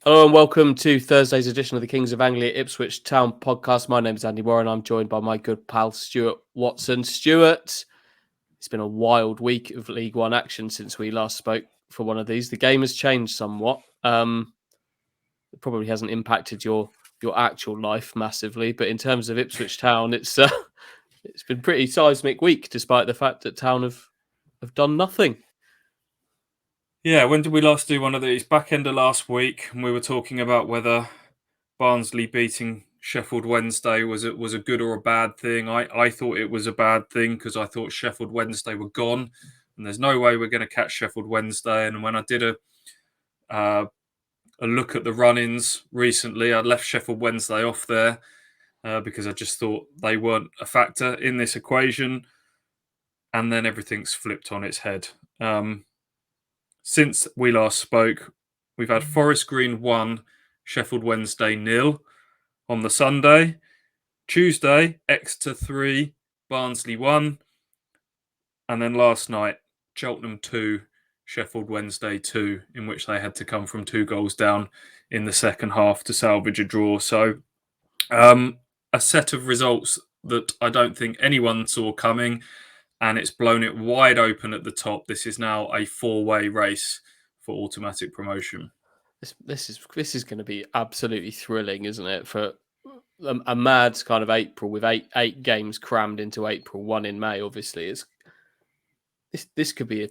Hello and welcome to Thursday's edition of the Kings of Anglia Ipswich Town podcast. My name is Andy Warren. I'm joined by my good pal Stuart Watson. Stuart, it's been a wild week of League One action since we last spoke for one of these. The game has changed somewhat. It probably hasn't impacted your actual life massively, but in terms of Ipswich Town, it's been pretty seismic week, despite the fact that Town have done nothing. Yeah, when did we last do one of these? Back end of last week, and we were talking about whether Barnsley beating Sheffield Wednesday was a good or a bad thing. I thought it was a bad thing because I thought Sheffield Wednesday were gone, and there's no way we're going to catch Sheffield Wednesday. And when I did a look at the run-ins recently, I left Sheffield Wednesday off there because I just thought they weren't a factor in this equation. And then everything's flipped on its head. Since we last spoke, we've had Forest Green 1, Sheffield Wednesday 0 on the Sunday. Tuesday, Exeter 3, Barnsley 1. And then last night, Cheltenham 2, Sheffield Wednesday 2, in which they had to come from 2 goals down in the second half to salvage a draw. So a set of results that I don't think anyone saw coming, and it's blown it wide open at the top. This is now a 4-way race for automatic promotion. This is going to be absolutely thrilling, isn't it? For a mad kind of April with eight games crammed into April, one in May. Obviously, this could be a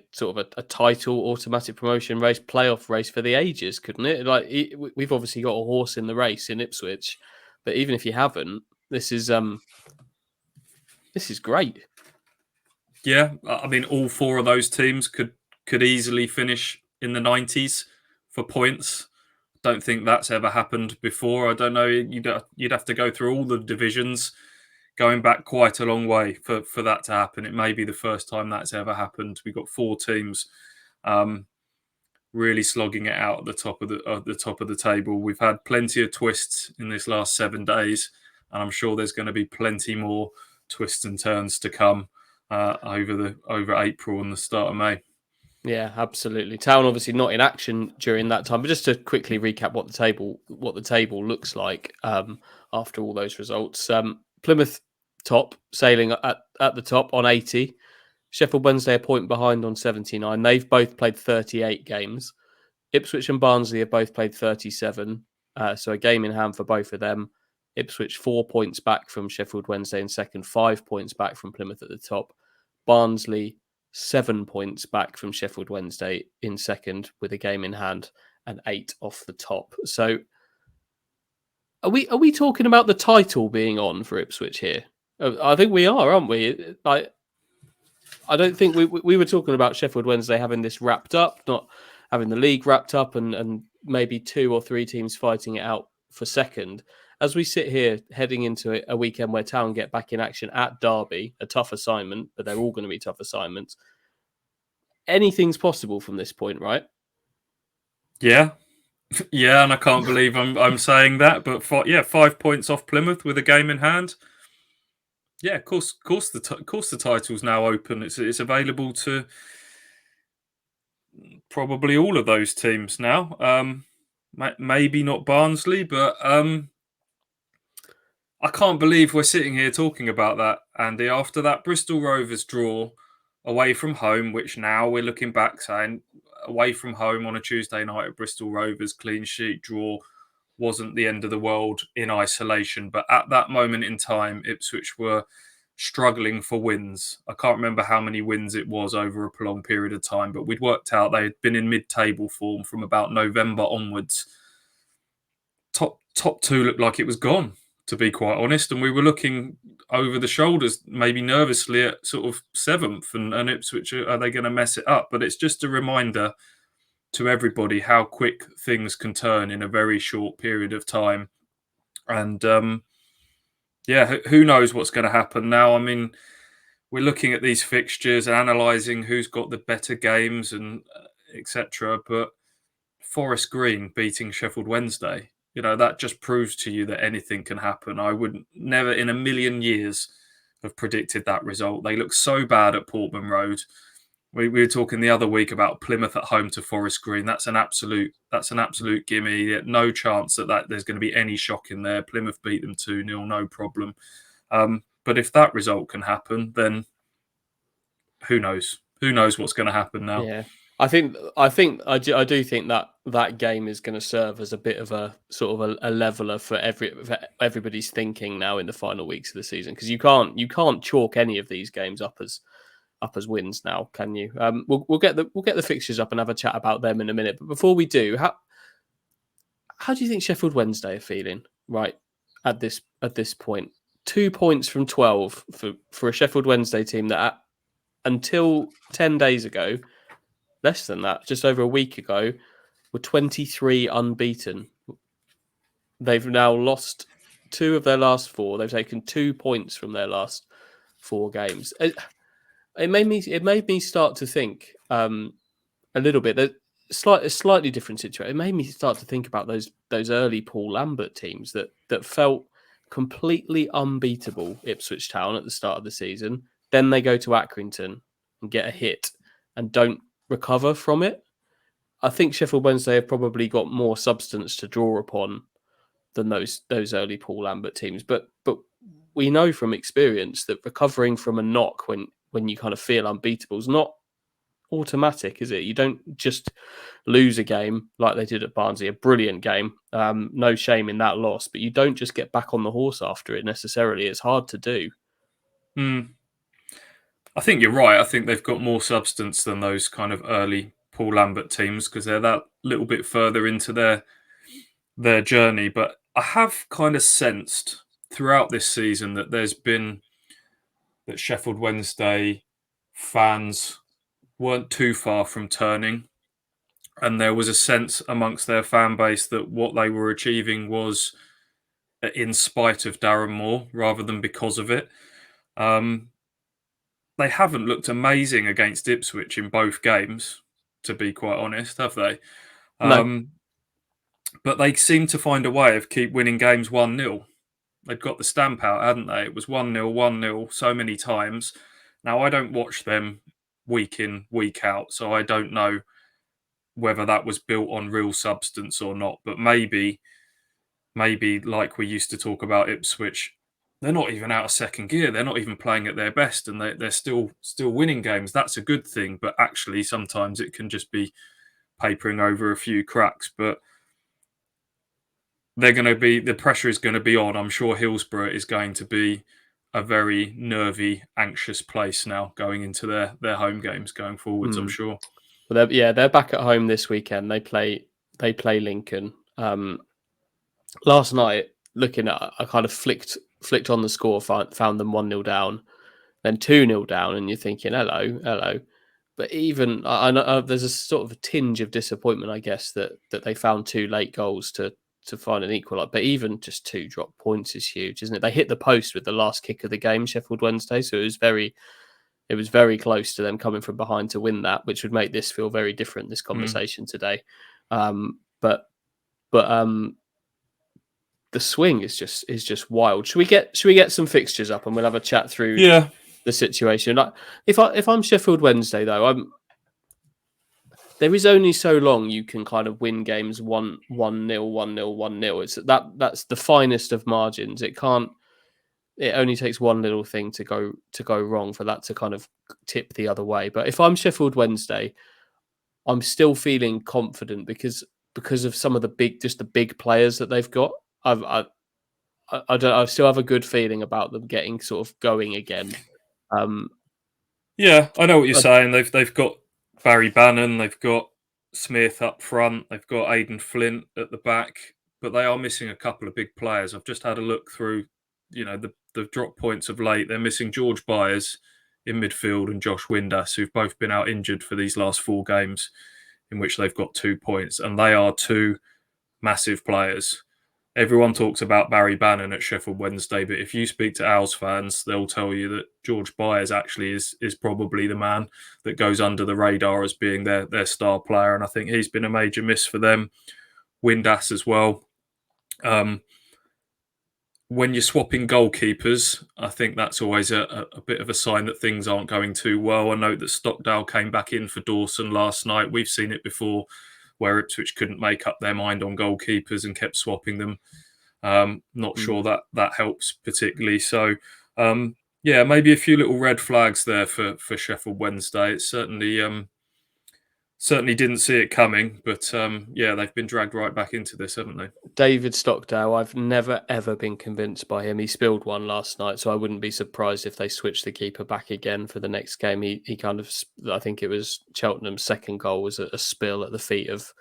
sort of a title automatic promotion race, playoff race for the ages, couldn't it? Like we've obviously got a horse in the race in Ipswich, but even if you haven't, this is great. Yeah, I mean, all 4 of those teams could easily finish in the 90s for points. Don't think that's ever happened before. I don't know. You'd have to go through all the divisions, going back quite a long way for that to happen. It may be the first time that's ever happened. We've got 4 teams really slogging it out at the top of the table. We've had plenty of twists in this last 7 days, and I'm sure there's going to be plenty more twists and turns to come over April and the start of May. Yeah, absolutely. Town obviously not in action during that time, but just to quickly recap what the table looks like after all those results. Plymouth top, sailing at the top on 80. Sheffield Wednesday a point behind on 79. They've both played 38 games. Ipswich and Barnsley have both played 37. So a game in hand for both of them. Ipswich 4 points back from Sheffield Wednesday in second, 5 points back from Plymouth at the top. Barnsley 7 points back from Sheffield Wednesday in second with a game in hand and 8 off the top. So are we talking about the title being on for Ipswich here? I think we are, aren't we? I don't think we were talking about Sheffield Wednesday having this wrapped up, not having the league wrapped up and maybe 2 or 3 teams fighting it out for second. As we sit here heading into a weekend where Town get back in action at Derby, a tough assignment, but they're all going to be tough assignments. Anything's possible from this point, right? Yeah, yeah, and I can't believe I'm saying that, but 5 points off Plymouth with a game in hand. Yeah, of course the title's now open. It's available to probably all of those teams now. Maybe not Barnsley, but I can't believe we're sitting here talking about that, Andy, after that Bristol Rovers draw away from home, which now we're looking back saying away from home on a Tuesday night at Bristol Rovers, clean sheet draw wasn't the end of the world in isolation. But at that moment in time, Ipswich were struggling for wins. I can't remember how many wins it was over a prolonged period of time, but we'd worked out they had been in mid-table form from about November onwards. Top 2 looked like it was gone, to be quite honest, and we were looking over the shoulders, maybe nervously, at sort of 7th, and Ipswich, are they going to mess it up? But it's just a reminder to everybody how quick things can turn in a very short period of time. And who knows what's going to happen now? I mean, we're looking at these fixtures and analysing who's got the better games and etc. But Forest Green beating Sheffield Wednesday, that just proves to you that anything can happen. I would never in a million years have predicted that result. They look so bad at Portman Road. We were talking the other week about Plymouth at home to Forest Green. That's an absolute gimme. No chance that there's going to be any shock in there. Plymouth beat them 2-0, no problem. But if that result can happen, then who knows? Who knows what's going to happen now? Yeah, I do think that game is going to serve as a bit of a sort of a leveler for everybody's thinking now in the final weeks of the season, because you can't chalk any of these games up as wins now, can you? We'll get the fixtures up and have a chat about them in a minute. But before we do, how do you think Sheffield Wednesday are feeling right at this point? 2 points from 12 for a Sheffield Wednesday team that until 10 days ago, less than that, just over a week ago, were 23 unbeaten. They've now lost 2 of their last 4. They've taken 2 points from their last 4 games. It made me start to think a little bit that a slightly different situation. It made me start to think about those early Paul Lambert teams that felt completely unbeatable. Ipswich Town at the start of the season, then they go to Accrington and get a hit and don't recover from it. I think Sheffield Wednesday have probably got more substance to draw upon than those early Paul Lambert teams. But we know from experience that recovering from a knock when you kind of feel unbeatable is not automatic, is it? You don't just lose a game like they did at Barnsley, a brilliant game. No shame in that loss, but you don't just get back on the horse after it necessarily. It's hard to do. I think you're right. I think they've got more substance than those kind of early Paul Lambert teams because they're that little bit further into their journey. But I have kind of sensed throughout this season that that Sheffield Wednesday fans weren't too far from turning. And there was a sense amongst their fan base that what they were achieving was in spite of Darren Moore rather than because of it. They haven't looked amazing against Ipswich in both games, to be quite honest, have they? No. But they seem to find a way of keep winning games 1-0. They'd got the stamp out, hadn't they? It was 1-0, 1-0 so many times. Now, I don't watch them week in, week out, so I don't know whether that was built on real substance or not. But maybe like we used to talk about Ipswich, they're not even out of second gear. They're not even playing at their best, and they're still winning games. That's a good thing, but actually sometimes it can just be papering over a few cracks. But the pressure is going to be on. I'm sure Hillsborough is going to be a very nervy, anxious place now going into their home games going forwards, I'm sure. Well, they're back at home this weekend. They play Lincoln. Last night, looking at, I kind of flicked on the score, found them 1-0 down, then 2-0 down, and you're thinking, hello. But even I know there's a sort of a tinge of disappointment, I guess, that they found 2 late goals to find an equal. But even just 2 drop points is huge, isn't it? They hit the post with the last kick of the game, Sheffield Wednesday, so it was very close to them coming from behind to win that, which would make this feel very different, this conversation today. But the swing is just wild. Should we get some fixtures up and we'll have a chat through the situation? Like if I'm Sheffield Wednesday though, there is only so long you can kind of win games 1-0, 1-0, 1-0. It's that's the finest of margins. It only takes one little thing to go wrong for that to kind of tip the other way. But if I'm Sheffield Wednesday, I'm still feeling confident because of some of the big players that they've got. I still have a good feeling about them getting sort of going again. Yeah, I know what you're saying. They've got Barry Bannon, they've got Smith up front, they've got Aidan Flint at the back, but they are missing a couple of big players. I've just had a look through, the drop points of late. They're missing George Byers in midfield and Josh Windass, who've both been out injured for these last 4 games, in which they've got 2 points, and they are 2 massive players. Everyone talks about Barry Bannon at Sheffield Wednesday, but if you speak to Owls fans, they'll tell you that George Byers actually is probably the man that goes under the radar as being their star player, and I think he's been a major miss for them. Windass as well. when you're swapping goalkeepers, I think that's always a bit of a sign that things aren't going too well. I know that Stockdale came back in for Dawson last night. We've seen it before where Ipswich couldn't make up their mind on goalkeepers and kept swapping them. Not sure that helps particularly. So, yeah, maybe a few little red flags there for Sheffield Wednesday. It's certainly didn't see it coming, but yeah, they've been dragged right back into this, haven't they? David Stockdale, I've never ever been convinced by him. He spilled one last night, so I wouldn't be surprised if they switched the keeper back again for the next game. He kind of, I think it was Cheltenham's second goal was a spill at the feet of,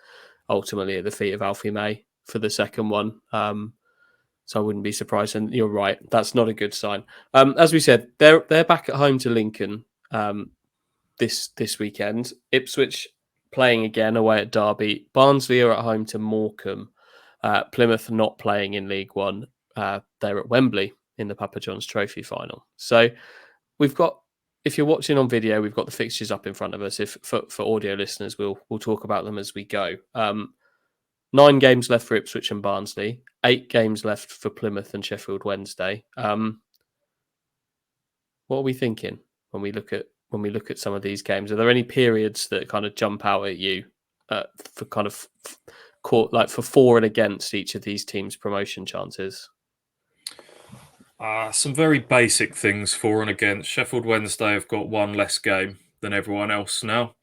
ultimately at the feet of Alfie May for the second one. So I wouldn't be surprised. And you're right, that's not a good sign. As we said, they're back at home to Lincoln this weekend. Ipswich playing again away at Derby. Barnsley are at home to Morecambe. Plymouth not playing in League One. They're at Wembley in the Papa John's Trophy final. So we've got, if you're watching on video, we've got the fixtures up in front of us. If for audio listeners, we'll talk about them as we go. 9 games left for Ipswich and Barnsley. 8 games left for Plymouth and Sheffield Wednesday. What are we thinking when we look at some of these games? Are there any periods that kind of jump out at you for kind of like for for and against each of these teams' promotion chances? Some very basic things for and against. Sheffield Wednesday have got 1 less game than everyone else now.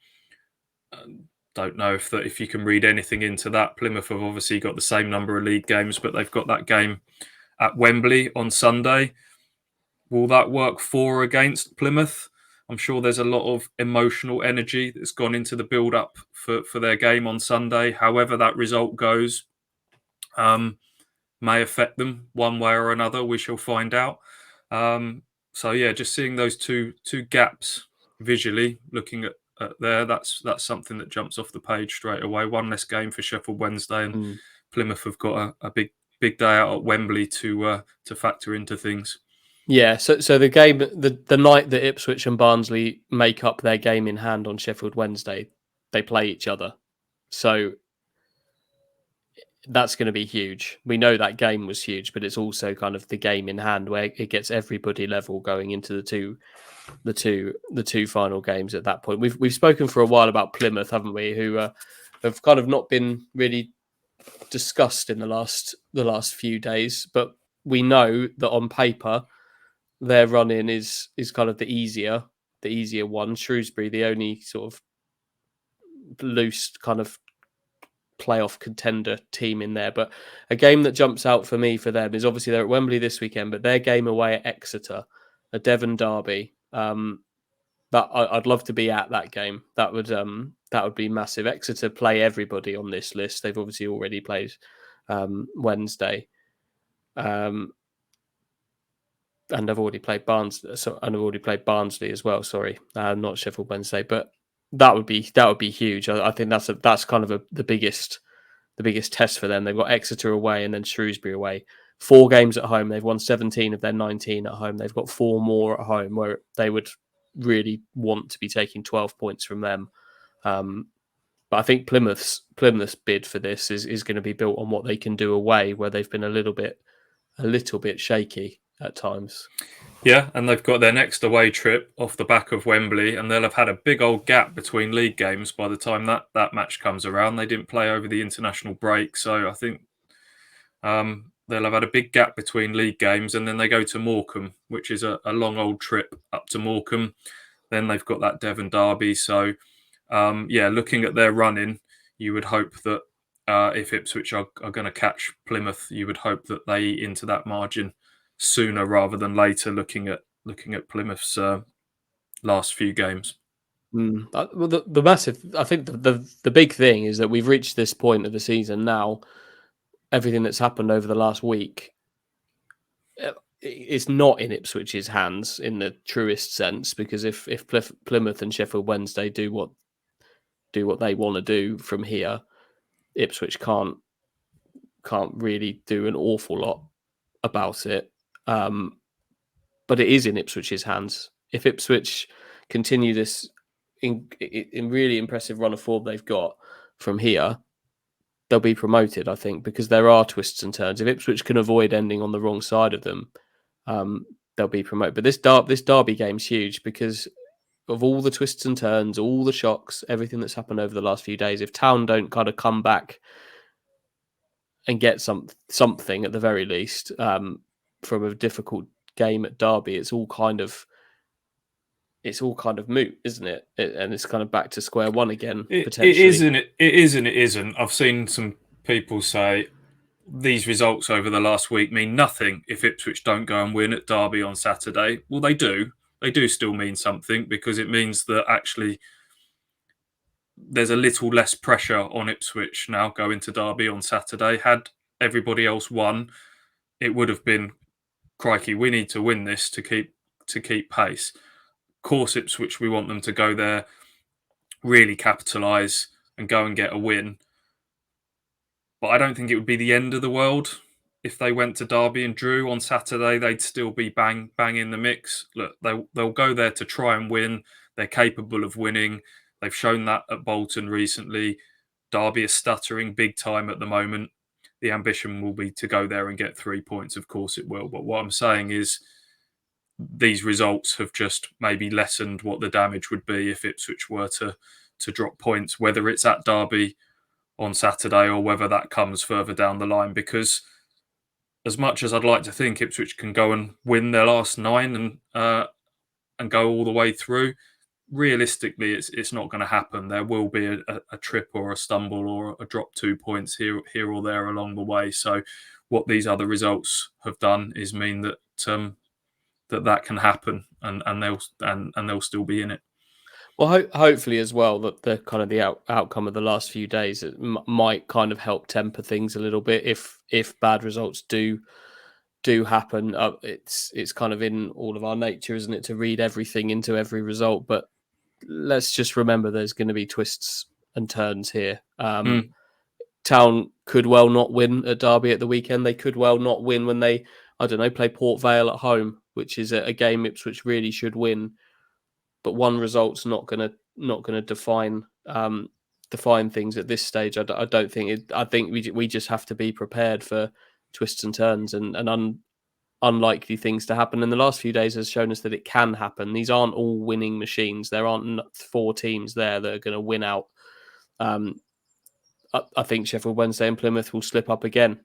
Don't know if you can read anything into that. Plymouth have obviously got the same number of league games, but they've got that game at Wembley on Sunday. Will that work for or against Plymouth? I'm sure there's a lot of emotional energy that's gone into the build-up for their game on Sunday. However that result goes, may affect them one way or another. We shall find out. So yeah, just seeing those two gaps visually, looking at there, that's something that jumps off the page straight away. 1 less game for Sheffield Wednesday, and Plymouth have got a big day out at Wembley to factor into things. Yeah, so the game, the night that Ipswich and Barnsley make up their game in hand on Sheffield Wednesday, they play each other. So that's going to be huge. We know that game was huge, but it's also kind of the game in hand where it gets everybody level going into the two final games at that point. We've spoken for a while about Plymouth, haven't we? Who have kind of not been really discussed in the last few days, but we know that on paper their run-in is kind of the easier one. Shrewsbury, the only sort of loose kind of playoff contender team in there. But a game that jumps out for me for them is obviously they're at Wembley this weekend, but their game away at Exeter, a Devon derby. That I'd love to be at that game. That would be massive. Exeter play everybody on this list. They've obviously already played Wednesday. And I've already played Barnsley. And I've already played Barnsley as well. Sorry, not Sheffield Wednesday, but that would be huge. I think that's kind of the biggest test for them. They've got Exeter away and then Shrewsbury away. 4 games at home. They've won 17 of their 19 at home. They've got 4 more at home where they would really want to be taking 12 points from them. But I think Plymouth's bid for this is going to be built on what they can do away, where they've been a little bit shaky at times. Yeah, and they've got their next away trip off the back of Wembley, and they'll have had a big old gap between league games by the time that match comes around. They didn't play over the international break, so I think they'll have had a big gap between league games, and then they go to Morecambe, which is a long old trip up to Morecambe. Then they've got that Devon derby. So, yeah, looking at their run-in, you would hope that if Ipswich are going to catch Plymouth, you would hope that they eat into that margin sooner rather than later. Looking at Plymouth's last few games. Well, the massive, I think the big thing is that we've reached this point of the season now. Everything that's happened over the last week, it's not in Ipswich's hands in the truest sense, because if Plymouth and Sheffield Wednesday do what they want to do from here, Ipswich can't really do an awful lot about it. But it is in Ipswich's hands. If Ipswich continue this in really impressive run of form they've got from here, they'll be promoted, I think, because there are twists and turns. If Ipswich can avoid ending on the wrong side of them, they'll be promoted. But this derby game's huge because of all the twists and turns, all the shocks, everything that's happened over the last few days. If Town don't kind of come back and get something at the very least from a difficult game at Derby, it's all kind of moot, isn't it? And it's kind of back to square one again. Potentially, it is and it is and it isn't. I've seen some people say these results over the last week mean nothing if Ipswich don't go and win at Derby on Saturday. Well, they do. They do still mean something because it means that actually there's a little less pressure on Ipswich now going to Derby on Saturday. Had everybody else won, it would have been, crikey, we need to win this to keep pace. Of course, Ipswich, we want them to go there, really capitalise and go and get a win. But I don't think it would be the end of the world if they went to Derby and drew on Saturday. They'd still be bang in the mix. Look, they'll go there to try and win. They're capable of winning. They've shown that at Bolton recently. Derby is stuttering big time at the moment. The ambition will be to go there and get 3 points. Of course it will. But what I'm saying is these results have just maybe lessened what the damage would be if Ipswich were to drop points, whether it's at Derby on Saturday or whether that comes further down the line. Because as much as I'd like to think Ipswich can go and win their last 9 and go all the way through, realistically, it's not going to happen. There will be a trip or a stumble or a drop 2 points here or there along the way. So what these other results have done is mean that that can happen and they'll still be in it. Well, hopefully as well that the kind of the outcome of the last few days might kind of help temper things a little bit if bad results do happen. It's kind of in all of our nature, isn't it, to read everything into every result? But let's just remember there's going to be twists and turns here. Town could well not win at Derby at the weekend. They could well not win when they, I don't know, play Port Vale at home, which is a game Ipswich really should win. But one result's not going to define things at this stage. I don't think. I think we just have to be prepared for twists and turns and unlikely things to happen. And the last few days has shown us that it can happen. These aren't all winning machines. There aren't 4 teams there that are going to win out. I think Sheffield Wednesday and Plymouth will slip up again,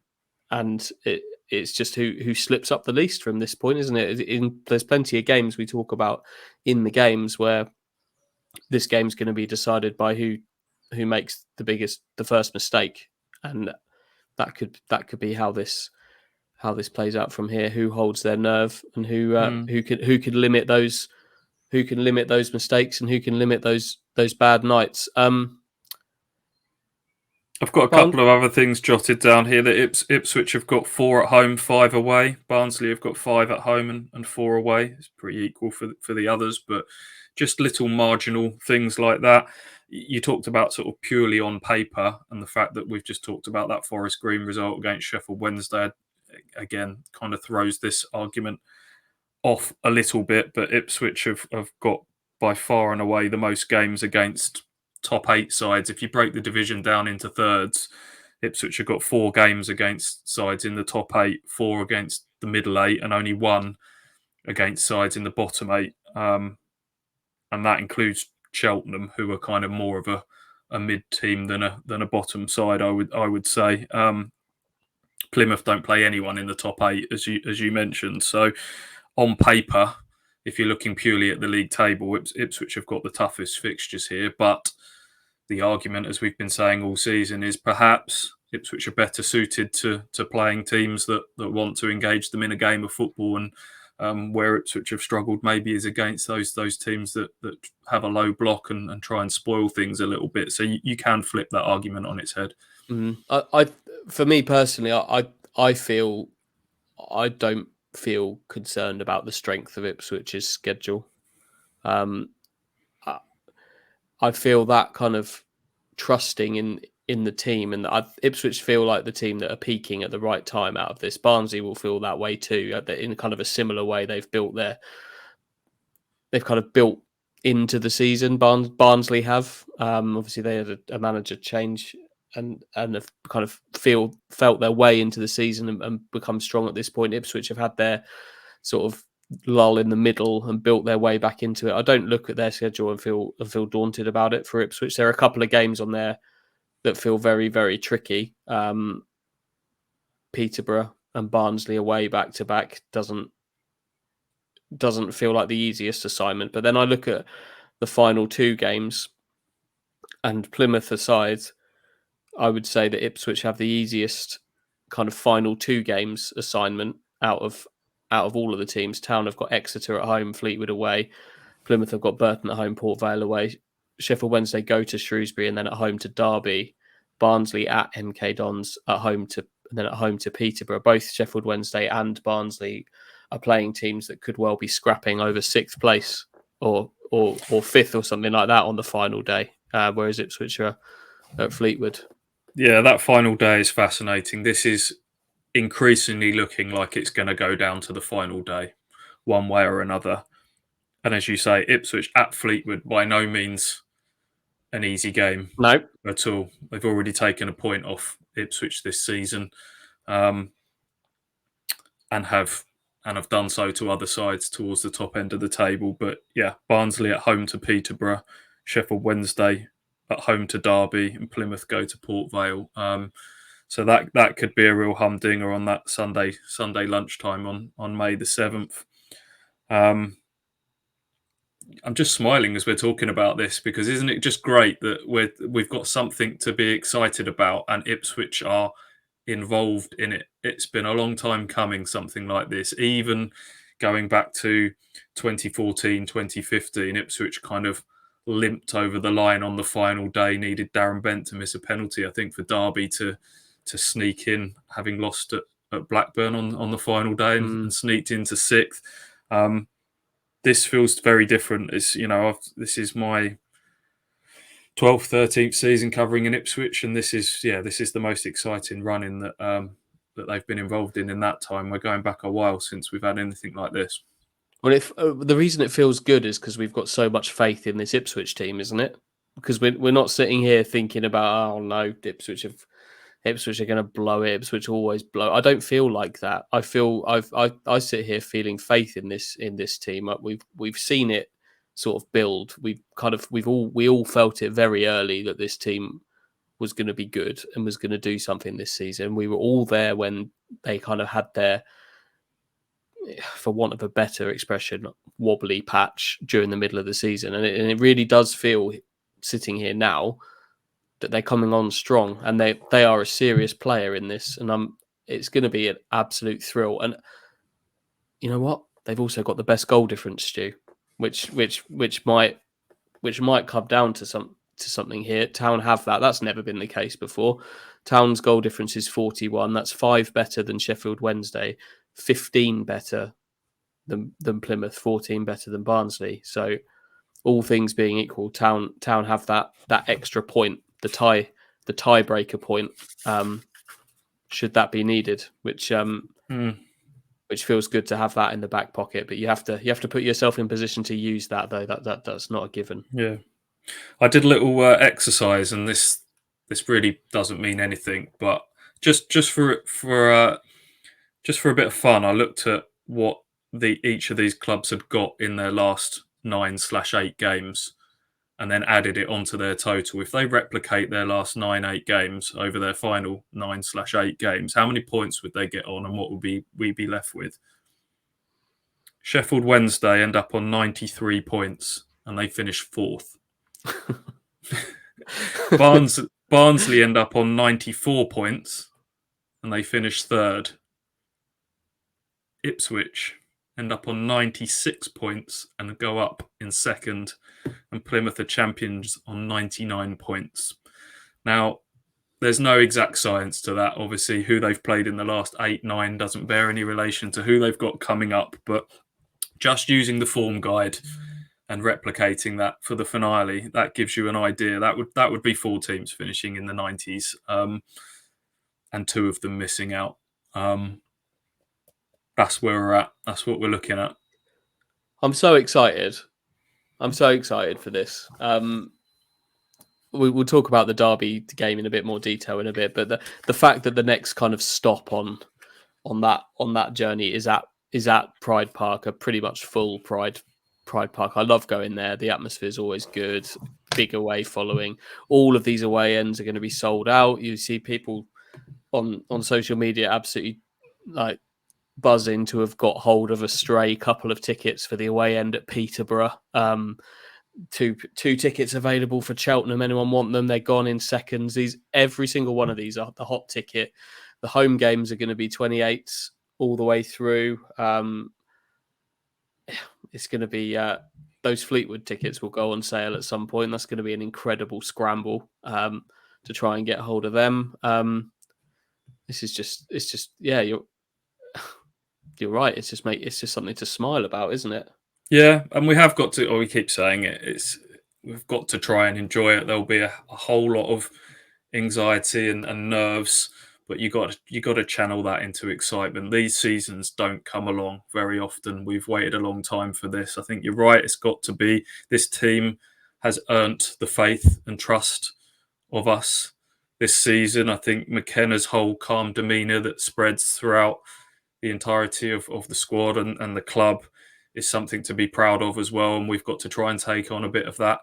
and it's just who slips up the least from this point, isn't it? There's plenty of games we talk about in the games where this game's going to be decided by who makes the first mistake, and that could be how this plays out from here. Who holds their nerve and who can limit those mistakes and who can limit those bad nights. I've got a couple of other things jotted down here. That Ipswich have got 4 at home, 5 away. Barnsley have got 5 at home and 4 away. It's pretty equal for the others, but just little marginal things like that. You talked about sort of purely on paper, and the fact that we've just talked about that Forest Green result against Sheffield Wednesday again kind of throws this argument off a little bit. But Ipswich have got by far and away the most games against top 8 sides. If you break the division down into thirds, Ipswich have got 4 games against sides in the top 8, 4 against the middle 8, and only 1 against sides in the bottom 8. And that includes Cheltenham, who are kind of more of a mid team than a bottom side, I would say. Plymouth don't play anyone in the top 8, as you mentioned. So on paper, if you're looking purely at the league table, Ipswich have got the toughest fixtures here. But the argument, as we've been saying all season, is perhaps Ipswich are better suited to playing teams that want to engage them in a game of football. And where Ipswich have struggled maybe is against those teams that have a low block and try and spoil things a little bit. So you can flip that argument on its head. I for me personally, I feel I don't feel concerned about the strength of Ipswich's schedule. I feel that kind of trusting in the team, and Ipswich feel like the team that are peaking at the right time out of this. Barnsley will feel that way too, in kind of a similar way. They've kind of built into the season. Barnsley have. Obviously, they had a manager change have kind of felt their way into the season and become strong at this point. Ipswich have had their sort of lull in the middle and built their way back into it. I don't look at their schedule and feel daunted about it for Ipswich. There are a couple of games on there that feel very, very tricky. Peterborough and Barnsley away back to back doesn't feel like the easiest assignment. But then I look at the final two games, and Plymouth aside, I would say that Ipswich have the easiest kind of final two games assignment out of all of the teams. Town have got Exeter at home, Fleetwood away. Plymouth have got Burton at home, Port Vale away. Sheffield Wednesday go to Shrewsbury and then at home to Derby. Barnsley at MK Dons at home to Peterborough. Both Sheffield Wednesday and Barnsley are playing teams that could well be scrapping over sixth place or fifth or something like that on the final day. Whereas Ipswich are at Fleetwood. Yeah, that final day is fascinating. This is increasingly looking like it's going to go down to the final day, one way or another. And as you say, Ipswich at Fleetwood, by no means an easy game at all. They've already taken a point off Ipswich this season, and have done so to other sides towards the top end of the table. But yeah, Barnsley at home to Peterborough, Sheffield Wednesday at home to Derby, and Plymouth go to Port Vale. So that could be a real humdinger on that Sunday lunchtime on May the 7th. I'm just smiling as we're talking about this, because isn't it just great that we've got something to be excited about, and Ipswich are involved in it. It's been a long time coming, something like this. Even going back to 2014, 2015, Ipswich kind of limped over the line on the final day, needed Darren Bent to miss a penalty, I think, for Derby to sneak in, having lost at Blackburn on the final day and sneaked into sixth. This feels very different. This is my 12th, 13th season covering in Ipswich, and this is the most exciting running that they've been involved in that time. We're going back a while since we've had anything like this. Well, the reason it feels good is because we've got so much faith in this Ipswich team, isn't it? Because we're not sitting here thinking about, oh no, Ipswich are going to blow it. Ipswich always blow. I don't feel like that. I sit here feeling faith in this team. We've seen it sort of build. We all felt it very early that this team was going to be good and was going to do something this season. We were all there when they kind of had their, for want of a better expression, wobbly patch during the middle of the season. And it really does feel, sitting here now, that they're coming on strong, and they are a serious player in this. And it's going to be an absolute thrill. And you know what? They've also got the best goal difference, Stu, which might come down to something here. Town have that. That's never been the case before. Town's goal difference is 41. That's 5 better than Sheffield Wednesday, 15 better than Plymouth, 14 better than Barnsley. So all things being equal, Town have that extra point, the tiebreaker point, should that be needed, which feels good to have that in the back pocket. But you have to put yourself in position to use that, though. That's not a given. Yeah, I did a little exercise, and this really doesn't mean anything, but just for a bit of fun, I looked at what each of these clubs had got in their last 9/8 games, and then added it onto their total. If they replicate their last 9-8 games over their final 9/8 games, how many points would they get on, and what would we be left with? Sheffield Wednesday end up on 93 points, and they finish 4th. Barnsley end up on 94 points, and they finish 3rd. Ipswich end up on 96 points and go up in 2nd, and Plymouth are champions on 99 points. Now, there's no exact science to that. Obviously, who they've played in the last 8-9 doesn't bear any relation to who they've got coming up, but just using the form guide and replicating that for the finale, that gives you an idea. That would be 4 teams finishing in the 90s, and 2 of them missing out. That's where we're at. That's what we're looking at. I'm so excited for this. we'll talk about the Derby game in a bit more detail in a bit, but the fact that the next kind of stop on that journey is at Pride Park, a pretty much full Pride Park. I love going there. The atmosphere is always good. Big away following. All of these away ends are going to be sold out. You see people on social media absolutely like buzzing to have got hold of a stray couple of tickets for the away end at Peterborough. Two tickets available for Cheltenham. Anyone want them? They're gone in seconds. Every single one of these are the hot ticket. The home games are going to be 28s all the way through. It's going to be those Fleetwood tickets will go on sale at some point. That's going to be an incredible scramble to try and get hold of them. It's just yeah, you're right. It's just something to smile about, isn't it? Yeah, and we have got to, or we keep saying it, we've got to try and enjoy it. There'll be a whole lot of anxiety and nerves, but you got to channel that into excitement. These seasons don't come along very often. We've waited a long time for this. I think you're right. It's got to be. This team has earned the faith and trust of us this season. I think McKenna's whole calm demeanour that spreads throughout the entirety of the squad and the club is something to be proud of as well. And we've got to try and take on a bit of that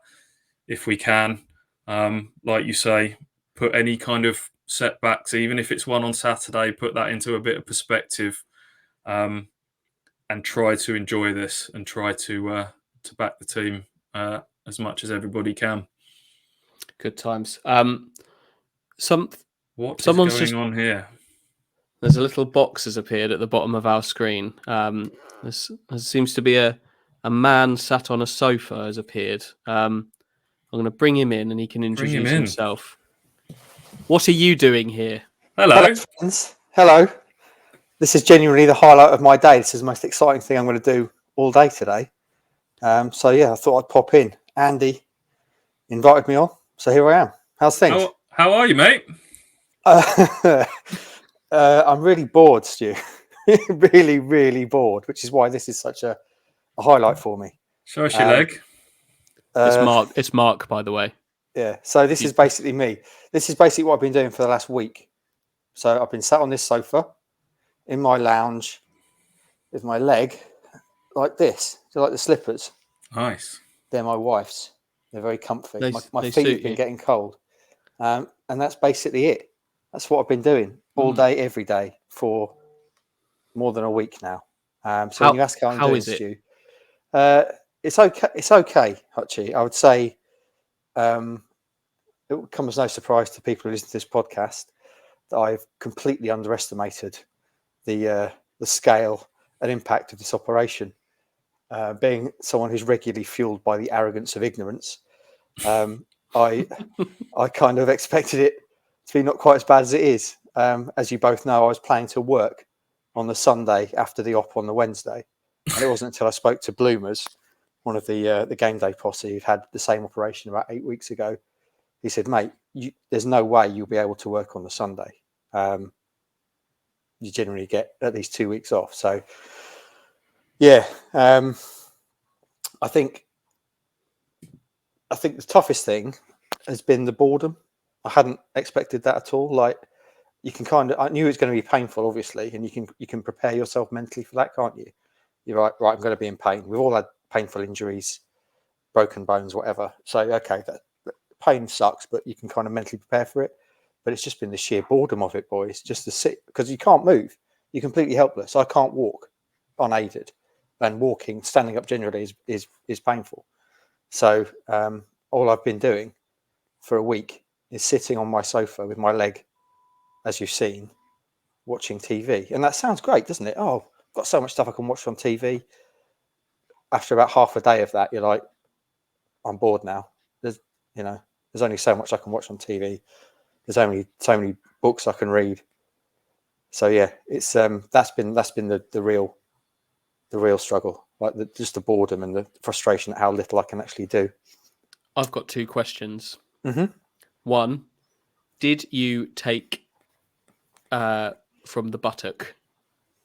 if we can. Like you say, put any kind of setbacks, even if it's one on Saturday, put that into a bit of perspective, and try to enjoy this and try to back the team as much as everybody can. Good times. What's going on here? There's a little box has appeared at the bottom of our screen. There seems to be a man sat on a sofa has appeared. I'm going to bring him in and he can introduce himself. What are you doing here? Hello, friends. Hello. This is genuinely the highlight of my day. This is the most exciting thing I'm going to do all day today. So yeah, I thought I'd pop in. Andy invited me on, so here I am. How's things? How are you, mate? I'm really bored, Stu. really, really bored, which is why this is such a highlight for me. Show us your leg. It's Mark, by the way. Yeah. So this is basically me. This is basically what I've been doing for the last week. So I've been sat on this sofa in my lounge with my leg like this. So like the slippers. Nice. They're my wife's. They're very comfy. My feet have been getting cold. And that's basically it. That's what I've been doing all day, every day for more than a week now. So when you ask how I'm doing, Stu, it's okay. It's okay, Hutchie. I would say it would come as no surprise to people who listen to this podcast that I've completely underestimated the scale and impact of this operation. Being someone who's regularly fueled by the arrogance of ignorance, I kind of expected it to be not quite as bad as it is. As you both know, I was planning to work on the Sunday after the op on the Wednesday, and it wasn't until I spoke to Bloomers, one of the game day posse who'd had the same operation about 8 weeks ago. He said, "Mate, there's no way you'll be able to work on the Sunday. You generally get at least 2 weeks off." So, yeah, I think the toughest thing has been the boredom. I hadn't expected that at all. Like, you can I knew it was going to be painful, obviously, and you can prepare yourself mentally for that, can't you? You're right, I'm going to be in pain. We've all had painful injuries, broken bones, whatever. So, okay, that pain sucks, but you can kind of mentally prepare for it. But it's just been the sheer boredom of it, boys. Just to sit, because you can't move. You're completely helpless. I can't walk unaided, and standing up generally is painful. So all I've been doing for a week is sitting on my sofa with my leg, as you've seen, watching TV. And that sounds great, doesn't it? Oh, I've got so much stuff I can watch on TV. After about half a day of that, you're like, I'm bored now. There's only so much I can watch on TV. There's only so many books I can read. So yeah, it's that's been the real struggle, like just the boredom and the frustration at how little I can actually do. I've got two questions. Mm-hmm. One, did you take from the buttock?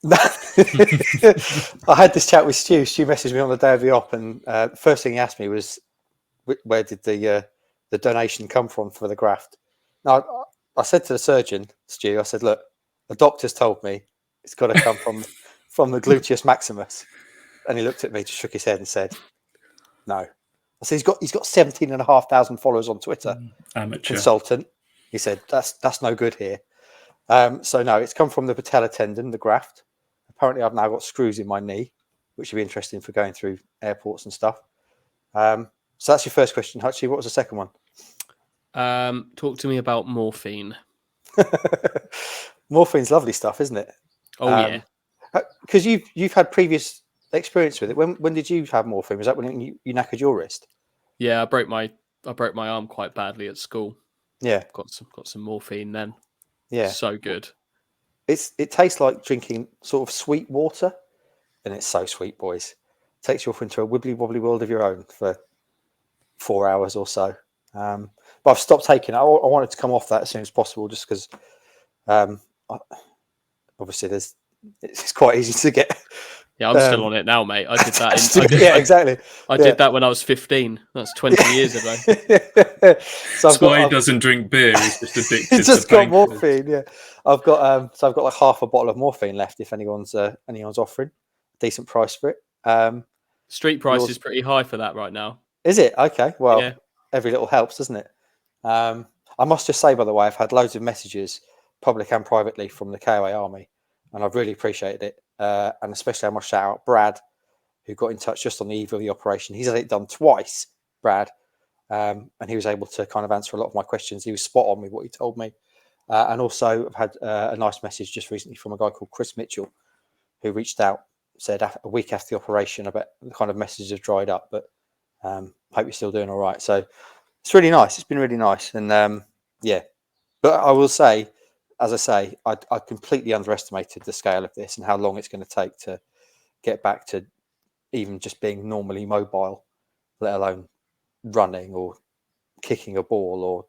I had this chat with Stu. Stu messaged me on the day of the op, and the first thing he asked me was, "Where did the the donation come from for the graft. Now, I said to the surgeon, Stu, I said, look, the doctor's told me it's got to come from the gluteus maximus. And he looked at me, just shook his head and said, no. I said, he's got 17,500 followers on Twitter. Amateur. Consultant. He said, that's no good here. So no, it's come from the patella tendon, the graft. Apparently I've now got screws in my knee, which would be interesting for going through airports and stuff. So that's your first question, Hutchie. What was the second one? Talk to me about morphine. Morphine's lovely stuff, isn't it? Oh yeah. Because you've had previous experience with it. When did you have morphine? Was that when you knackered your wrist? Yeah, I broke my arm quite badly at school. Yeah. Got some morphine then. Yeah. So good. It tastes like drinking sort of sweet water, and it's so sweet, boys. Takes you off into a wibbly wobbly world of your own for 4 hours or so. But I've stopped taking it. I wanted to come off that as soon as possible, just because obviously it's quite easy to get. Yeah, I'm still on it now, mate. I did that. Exactly. I did that when I was 15. That's 20 years ago. So That's why he doesn't drink beer. He's just addicted. He's just to got painkillers. morphine. Yeah, I've got like half a bottle of morphine left. If anyone's offering a decent price for it. Street price is pretty high for that right now. Is it? Okay. Well, yeah. Every little helps, doesn't it? I must just say, by the way, I've had loads of messages, public and privately, from the KOA Army, and I've really appreciated it. And especially I must shout out Brad, who got in touch just on the eve of the operation. He's had it done twice, Brad, and he was able to kind of answer a lot of my questions. He was spot on with what he told me. And also I've had a nice message just recently from a guy called Chris Mitchell, who reached out, said a week after the operation, I bet the kind of messages have dried up, but hope you're still doing all right. So it's really nice. It's been really nice. And yeah, but I will say, as I say, I completely underestimated the scale of this and how long it's going to take to get back to even just being normally mobile, let alone running or kicking a ball or,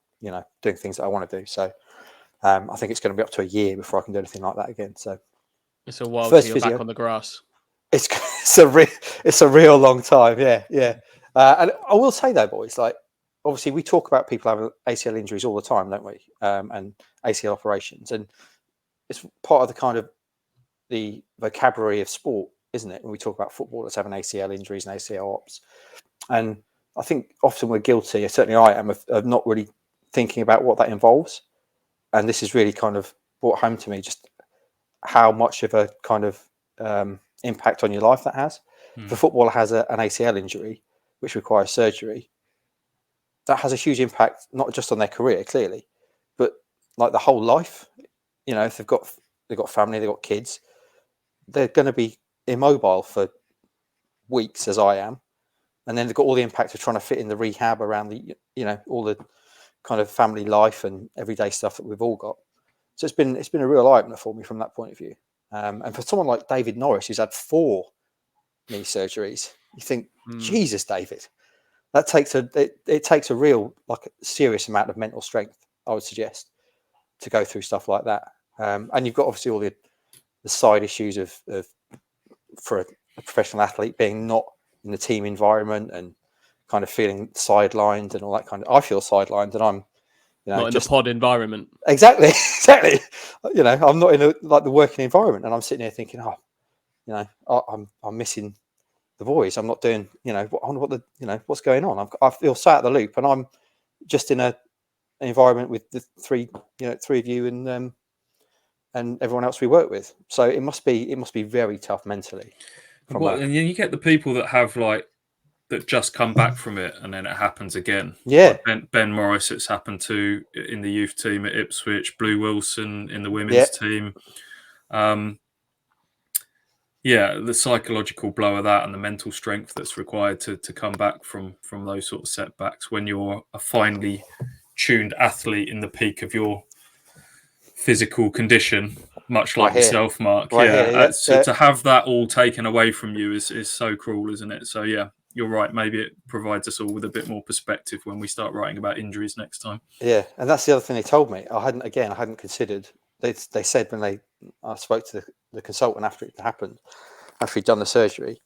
doing things that I want to do. So I think it's going to be up to a year before I can do anything like that again. So it's a while till you're back on the grass. It's a real long time. Yeah. And I will say though, boys, like, obviously we talk about people having ACL injuries all the time, don't we? And ACL operations, and it's part of the kind of the vocabulary of sport, isn't it? When we talk about footballers having ACL injuries and ACL ops, and I think often we're guilty, certainly I am, of not really thinking about what that involves. And this is really kind of brought home to me just how much of a kind of impact on your life that has. If a footballer has an ACL injury, which requires surgery, that has a huge impact, not just on their career, clearly, but like the whole life. If they've got family, they've got kids, they're going to be immobile for weeks, as I am, and then they've got all the impact of trying to fit in the rehab around the, all the kind of family life and everyday stuff that we've all got. So it's been a real eye opener for me from that point of view. And for someone like David Norris, who's had 4 knee surgeries, you think, Jesus, David. That takes it takes a real, like, serious amount of mental strength, I would suggest, to go through stuff like that. And you've got obviously all the side issues of for a professional athlete being not in the team environment and kind of feeling sidelined and all that kind of. I feel sidelined, and I'm not in the pod environment. Exactly. I'm not in the working environment, and I'm sitting here thinking, I'm missing the boys. I'm not doing, what's going on. I feel sat at the loop, and I'm just in an environment with the three of you and everyone else we work with. So it must be very tough mentally. And you get the people that have that just come back from it, and then it happens again. Yeah. Like Ben Morris, it's happened to in the youth team at Ipswich. Blue Wilson in the women's team. The psychological blow of that and the mental strength that's required to come back from those sort of setbacks when you're a finely tuned athlete in the peak of your physical condition, much like yourself, Mark. To have that all taken away from you is so cruel, isn't it? So you're right. Maybe it provides us all with a bit more perspective when we start writing about injuries next time. Yeah, and that's the other thing they told me. I hadn't considered. They said when I spoke to the consultant after it happened, after he'd done the surgery,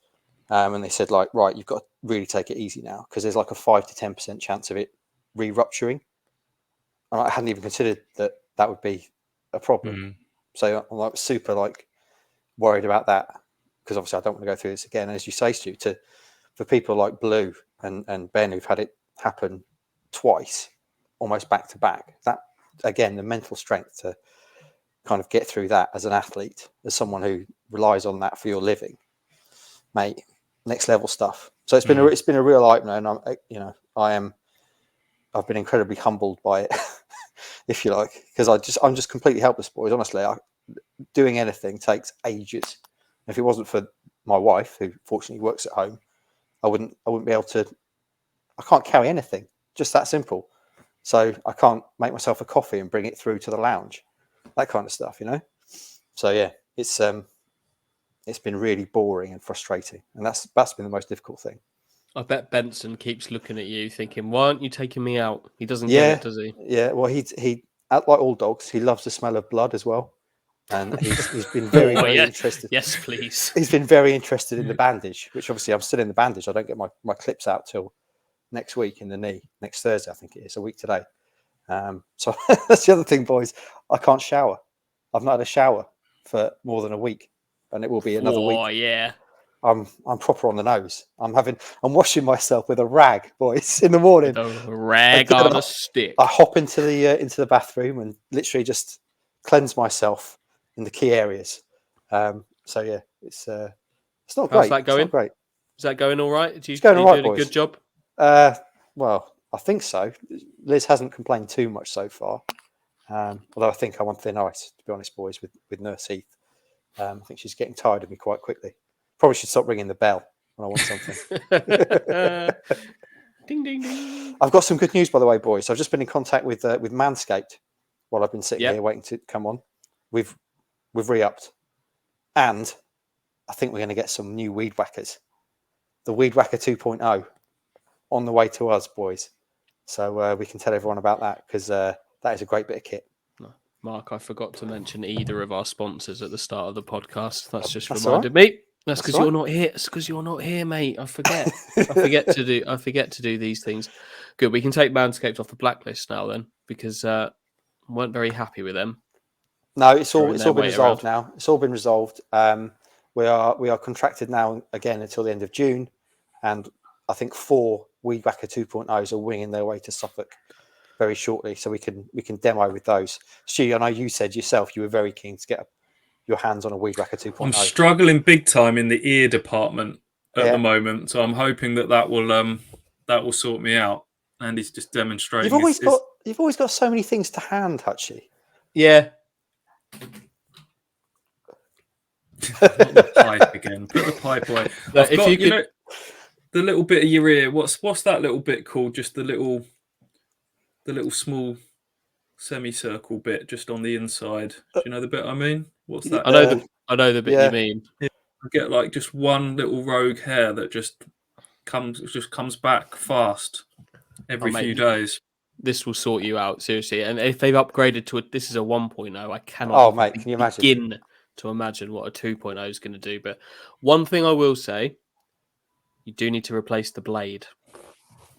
and they said, right, you've got to really take it easy now, because there's like a 5 to 10% chance of it re-rupturing. And I hadn't even considered that would be a problem. So I'm like super like worried about that, because obviously I don't want to go through this again. And as you say, Stu, for people like Blue and Ben who've had it happen twice, almost back to back, that again, the mental strength to kind of get through that as an athlete, as someone who relies on that for your living, mate, next level stuff. So it's been a real opener, and I've been incredibly humbled by it, if you like, because I'm just completely helpless, boys. Honestly, doing anything takes ages. If it wasn't for my wife, who fortunately works at home, I wouldn't be able to. I can't carry anything, just that simple. So I can't make myself a coffee and bring it through to the lounge, that kind of stuff, you know. So yeah, it's been really boring and frustrating, and that's been the most difficult thing. I bet Benson keeps looking at you, thinking, "Why aren't you taking me out?" He doesn't get it, does he? Yeah. Well, he like all dogs, he loves the smell of blood as well, and he's been very interested. Yes, please. He's been very interested in the bandage, which obviously I'm still in the bandage. I don't get my clips out till next week in the knee, next Thursday, I think it is, a week today. So that's the other thing, boys. I can't shower. I've not had a shower for more than a week, and it will be another week. Oh yeah. I'm proper on the nose. I'm washing myself with a rag, boys, in the morning. A rag on a stick. I hop into the bathroom and literally just cleanse myself in the key areas. So yeah, it's not great. How's that going? It's not great. Is that going all right? It's going all right, doing boys. A good job? Well, I think so. Liz hasn't complained too much so far. Although I think I'm on thin ice, to be honest, boys, with Nurse Heath. I think she's getting tired of me quite quickly. Probably should stop ringing the bell when I want something. Ding, ding, ding. I've got some good news, by the way, boys. I've just been in contact with Manscaped while I've been sitting here waiting to come on. We've re-upped, and I think we're going to get some new weed whackers. The Weed Whacker 2.0 on the way to us, boys. So we can tell everyone about that, because that is a great bit of kit. Mark, I forgot to mention either of our sponsors at the start of the podcast. That's just reminded me. That's because you're not here. It's because you're not here, mate. I forget. I forget to do these things. Good. We can take Manscaped off the blacklist now, then, because I weren't very happy with them. No, it's all been resolved now. It's all been resolved. We are contracted now again until the end of June, and I think 4 Weed Whacker 2.0s are winging their way to Suffolk very shortly, so we can demo with those. Stu, I know you said yourself you were very keen to get your hands on a Weed Whacker 2.0. I'm struggling big time in the ear department at the moment, so I'm hoping that will sort me out. And he's just demonstrating. You've always got so many things to hand, Hutchie. Yeah. Not the pipe again. Put the pipe away. Know, the little bit of your ear. What's that little bit called? Just the little small semicircle bit just on the inside. Do you know the bit I mean? What's that? I know the bit you mean. Yeah, I get like just one little rogue hair that just comes back fast every few days. This will sort you out, seriously. And if they've upgraded to this is a 1.0, I cannot can you begin to imagine what a 2.0 is going to do. But one thing I will say, you do need to replace the blade.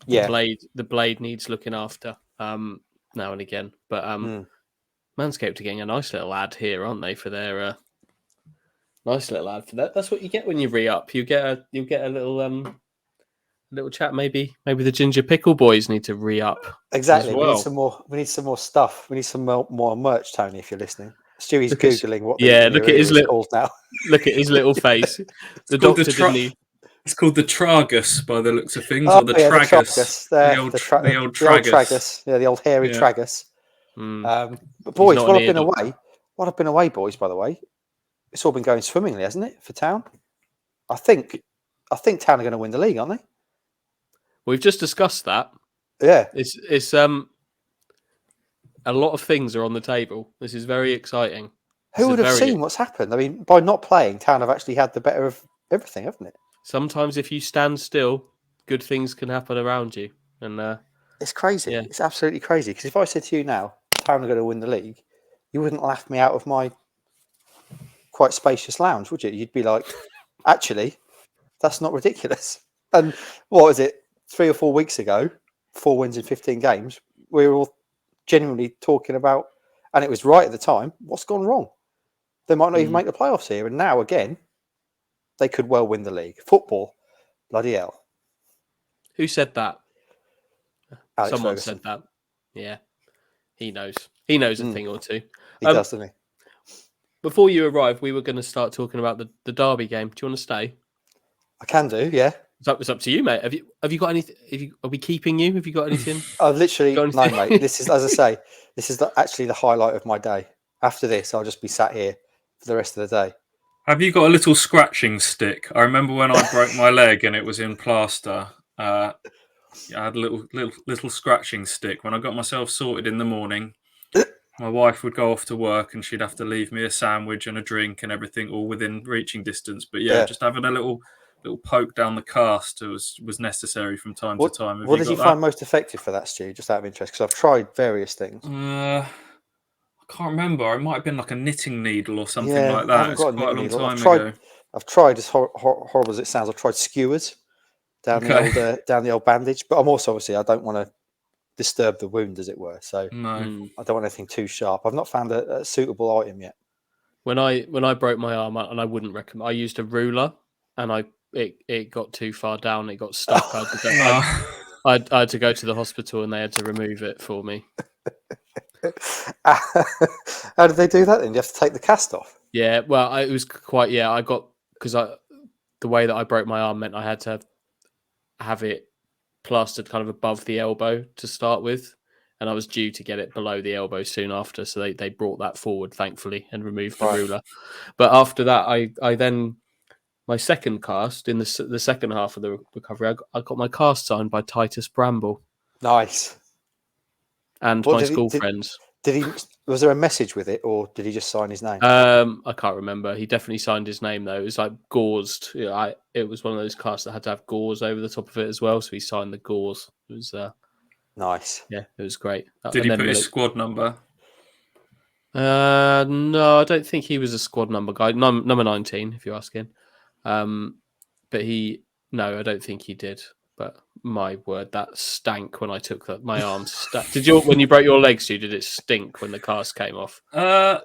Yeah. The blade needs looking after now and again. But Manscaped are getting a nice little ad here, aren't they, for their nice little ad for that. That's what you get when you re-up. You get a little chat. Maybe the Ginger Pickle boys need to re-up. Exactly. Well. We need some more stuff. We need some more merch, Tony, if you're listening. Stewie's Googling what look at his called now. Look at his little face. The doctor didn't need... It's called the tragus by the looks of things, or the tragus. The old tragus. Yeah, the old hairy tragus. But boys, while I've been away, boys, by the way, it's all been going swimmingly, hasn't it, for Town? I think Town are going to win the league, aren't they? We've just discussed that. Yeah. It's a lot of things are on the table. This is very exciting. Who would have seen what's happened? I mean, by not playing, Town have actually had the better of everything, haven't it? Sometimes if you stand still, good things can happen around you. And it's crazy. Yeah. It's absolutely crazy. Because if I said to you now, Town are going to win the league, you wouldn't laugh me out of my quite spacious lounge, would you? You'd be like, actually, that's not ridiculous. And what was it? 3 or 4 weeks ago, 4 wins in 15 games, we were all genuinely talking about, and it was right at the time, what's gone wrong? They might not even make the playoffs here. And now, again, they could well win the league. Football, bloody hell. Who said that? Alex Someone Ferguson. said that. Yeah, he knows. He knows a thing or two. He does, doesn't he? Before you arrived, we were going to start talking about the Derby game. Do you want to stay? I can do, yeah. It's up to you, mate. Have you got anything? Are we keeping you? Have you got anything? I've literally, Got no, anything? mate. This is, as I say, this is actually the highlight of my day. After this, I'll just be sat here for the rest of the day. Have you got a little scratching stick? I remember when I broke my leg and it was in plaster. I had a little scratching stick. When I got myself sorted in the morning, my wife would go off to work and she'd have to leave me a sandwich and a drink and everything all within reaching distance. But yeah. Just having a little poke down the cast was necessary from time to time. What did you find most effective for that, Stu? Just out of interest, because I've tried various things. I can't remember. It might have been like a knitting needle or something like I that. haven't It's got a quite a long knitting time needle. ago. I've tried, as horrible as it sounds, I've tried skewers down the old bandage. But I'm also, obviously, I don't want to disturb the wound, as it were. So No. I don't want anything too sharp. I've not found a suitable item yet. When I broke my arm, and I wouldn't recommend, I used a ruler, and it got too far down. It got stuck. I had to go to the hospital, and they had to remove it for me. How did they do that then? You have to take the cast off? Yeah, well, it was quite. Yeah, I got because the way that I broke my arm meant I had to have it plastered kind of above the elbow to start with, and I was due to get it below the elbow soon after. So they brought that forward, thankfully, and removed the ruler. But after that, I then my second cast in the second half of the recovery, I got my cast signed by Titus Bramble. Nice. And my school friends. Was there a message with it, or did he just sign his name? I can't remember. He definitely signed his name though. It was like gauzed. It was one of those casts that had to have gauze over the top of it as well. So he signed the gauze. It was nice. Yeah, it was great. Did he put his squad number? No, I don't think he was a squad number guy. Number 19, if you're asking. But I don't think he did. But my word, that stank when I took that. My arms stank. When you broke your legs, did it stink when the cast came off? I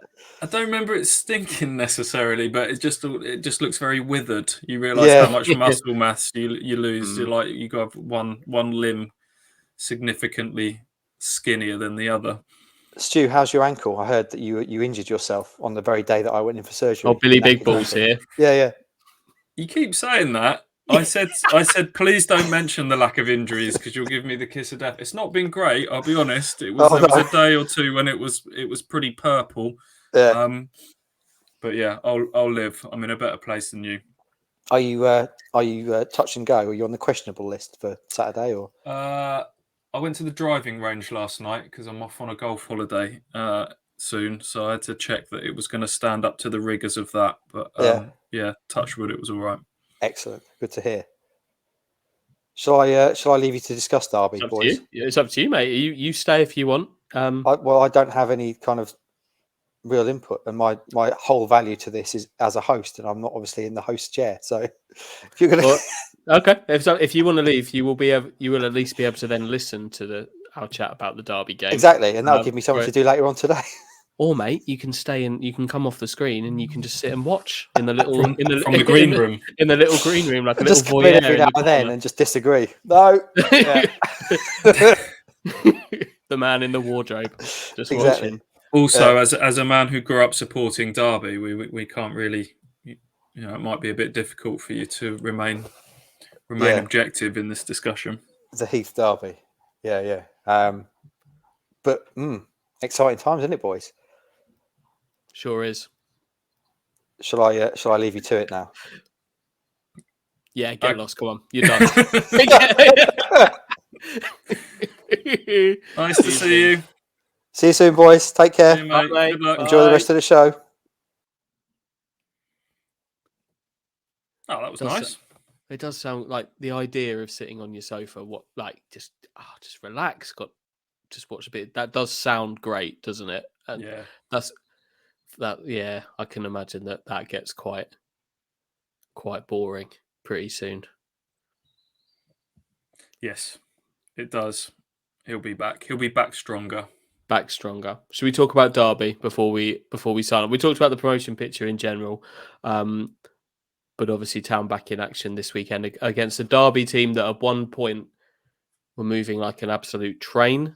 don't remember it stinking necessarily, but it just looks very withered. You realise how much muscle mass you lose. You got one limb significantly skinnier than the other. Stu, how's your ankle? I heard that you injured yourself on the very day that I went in for surgery. Oh, Billy Big Balls here. Yeah. You keep saying that. I said, please don't mention the lack of injuries because you'll give me the kiss of death. It's not been great, I'll be honest. There was a day or two when it was pretty purple. Yeah. But yeah, I'll live. I'm in a better place than you. Are you touch and go? Are you on the questionable list for Saturday or? I went to the driving range last night because I'm off on a golf holiday soon, so I had to check that it was going to stand up to the rigors of that. But yeah, touch wood, it was all right. Excellent, good to hear. Shall I leave you to discuss Derby, boys? It's up to you, mate. You stay if you want. I don't have any kind of real input, and my whole value to this is as a host, and I'm not obviously in the host chair. So if you're going to, okay, if you want to leave, you will at least be able to then listen to our chat about the Derby game. Exactly, and that'll give me something to do later on today. Or mate, you can stay and you can come off the screen and you can just sit and watch in the little from the green room. In the little green room, like a just little voyeur every now and then and just disagree. No, the man in the wardrobe, just watching. Also, as a man who grew up supporting Derby, we can't really, it might be a bit difficult for you to remain objective in this discussion. The Heath Derby, yeah. But exciting times, isn't it, boys? Sure is. Shall I leave you to it now? Yeah, get lost. Come on, you're done. Nice to see you. See you soon, boys. Take care. See you, mate. Good luck. Enjoy the rest of the show. Oh, that was nice. It does sound like the idea of sitting on your sofa, just relax, just watch a bit. That does sound great, doesn't it? And yeah, I can imagine that gets quite boring pretty soon. Yes, it does. He'll be back. He'll be back stronger. Back stronger. Should we talk about Derby before we sign up? We talked about the promotion picture in general, but obviously Town back in action this weekend against a Derby team that at one point were moving like an absolute train.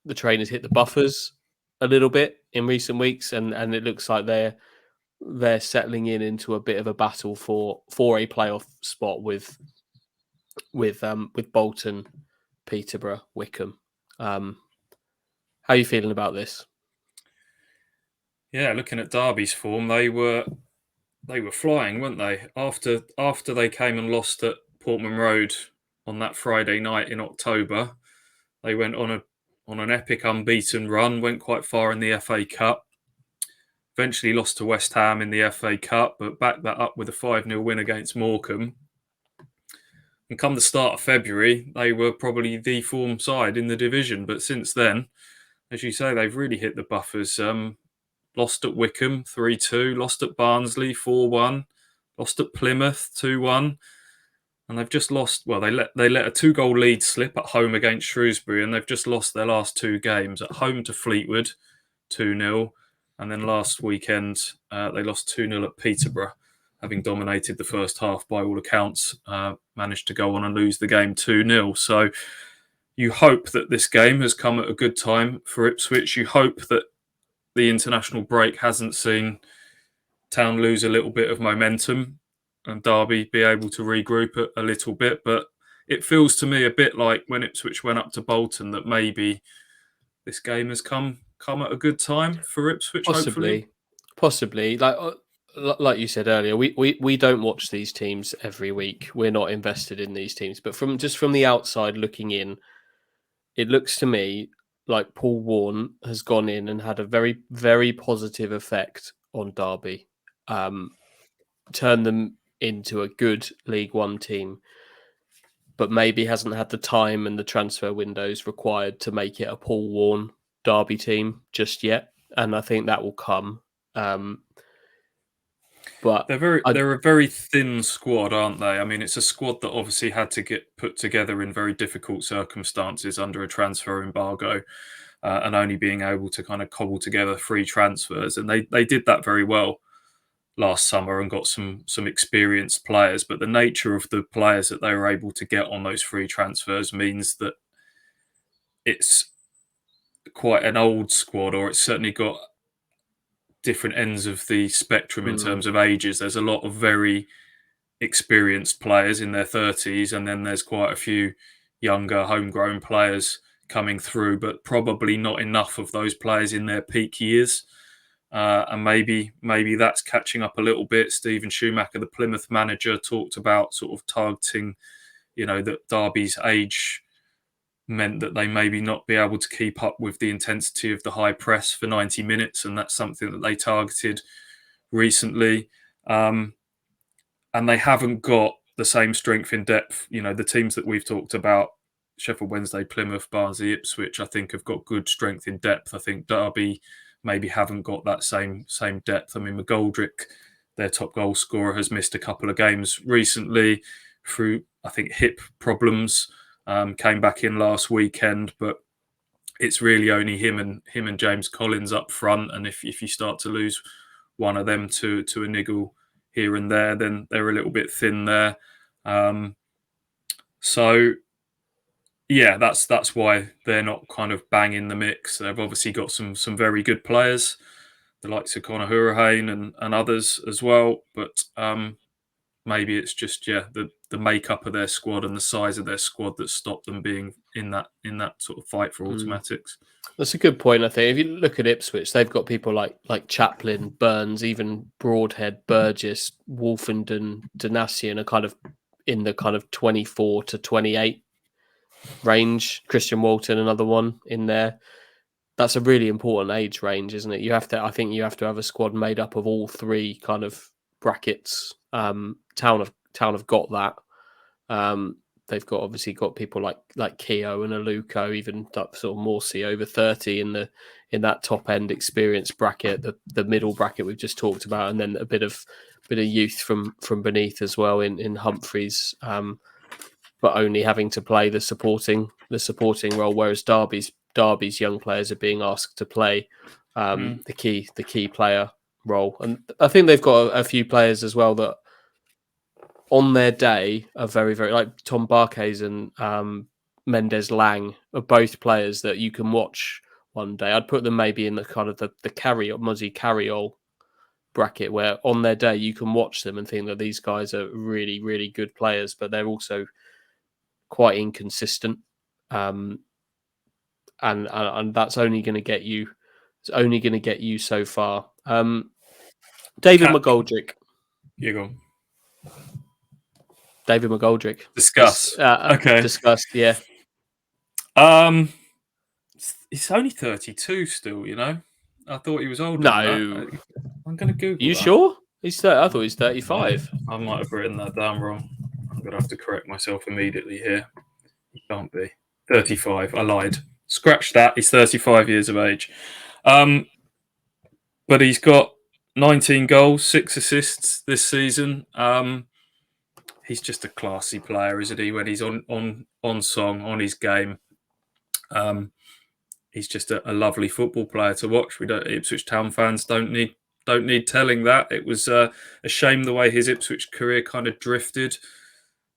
The train has hit the buffers a little bit in recent weeks, and it looks like they're settling into a bit of a battle for a playoff spot with Bolton, Peterborough, Wickham. How are you feeling about this? Yeah, looking at Derby's form, they were flying, weren't they? After they came and lost at Portman Road on that Friday night in October, they went on an epic unbeaten run, went quite far in the FA Cup. Eventually lost to West Ham in the FA Cup, but backed that up with a 5-0 win against Morecambe. And come the start of February, they were probably the form side in the division. But since then, as you say, they've really hit the buffers. Lost at Wickham 3-2, lost at Barnsley 4-1, lost at Plymouth 2-1, and they've just lost. Well, they let a 2-goal lead slip at home against Shrewsbury, and they've just lost their last 2 games at home to Fleetwood 2-0, and then last weekend they lost 2-0 at Peterborough, having dominated the first half by all accounts. Managed to go on and lose the game 2-0. So you hope that this game has come at a good time for Ipswich. You hope that the international break hasn't seen Town lose a little bit of momentum and Derby be able to regroup a little bit. But it feels to me a bit like when Ipswich went up to Bolton that maybe this game has come at a good time for Ipswich. Possibly. Like you said earlier, we don't watch these teams every week. We're not invested in these teams. But from the outside looking in, it looks to me like Paul Warne has gone in and had a very, very positive effect on Derby. Turned them into a good League One team, but maybe hasn't had the time and the transfer windows required to make it a Paul Warne Derby team just yet. And I think that will come. But they're a very thin squad, aren't they? I mean, it's a squad that obviously had to get put together in very difficult circumstances under a transfer embargo, and only being able to kind of cobble together 3 transfers, and they did that very well last summer and got some experienced players. But the nature of the players that they were able to get on those 3 transfers means that it's quite an old squad, or it's certainly got different ends of the spectrum in terms of ages. There's a lot of very experienced players in their 30s, and then there's quite a few younger homegrown players coming through, but probably not enough of those players in their peak years. And maybe that's catching up a little bit. Stephen Schumacher, the Plymouth manager, talked about sort of targeting, that Derby's age meant that they maybe not be able to keep up with the intensity of the high press for 90 minutes. And that's something that they targeted recently. And they haven't got the same strength in depth. The teams that we've talked about, Sheffield Wednesday, Plymouth, Barnsley, Ipswich, I think have got good strength in depth. I think Derby maybe haven't got that same depth. I mean, McGoldrick, their top goal scorer, has missed a couple of games recently through, I think, hip problems. Came back in last weekend, but it's really only him and James Collins up front. And if you start to lose one of them to a niggle here and there, then they're a little bit thin there. So yeah, that's why they're not kind of bang in the mix. They've obviously got some very good players, the likes of Conor Hourihane and others as well. But maybe it's just the makeup of their squad and the size of their squad that stopped them being in that sort of fight for automatics. That's a good point. I think if you look at Ipswich, they've got people like Chaplin, Burns, even Broadhead, Burgess, Wolfenden, Donasian are kind of in the kind of 24 to 28 range. Christian Walton, another one in there. That's a really important age range, isn't it? I think you have to have a squad made up of all 3 kind of brackets. Town have got that. They've obviously got people like Keogh and Aluko, even sort of Morsey over 30 in that top end experience bracket, the middle bracket we've just talked about, and then a bit of youth from beneath as well in Humphreys. but only having to play the supporting role, whereas Derby's young players are being asked to play the key player role. And I think they've got a few players as well that on their day are very, very, like Tom Barkes and Mendes Lang are both players that you can watch one day. I'd put them maybe in the kind of the Muzzy Carriol bracket, where on their day you can watch them and think that these guys are really, really good players, but they're also quite inconsistent. And that's only going to get you. It's only going to get you so far. David McGoldrick. You go. David McGoldrick. Discuss. Okay. Discussed. Yeah. He's only 32 still. You know, I thought he was older. No. Than that. I'm going to Google. You that. sure? I thought he was 35. I might have written that down wrong. I'm going to have to correct myself immediately here. He can't be 35. I lied. Scratch that. He's 35 years of age. But he's got 19 goals, 6 assists this season. He's just a classy player, isn't he? When he's on song, on his game, he's just a lovely football player to watch. Ipswich Town fans don't need telling that. It was a shame the way his Ipswich career kind of drifted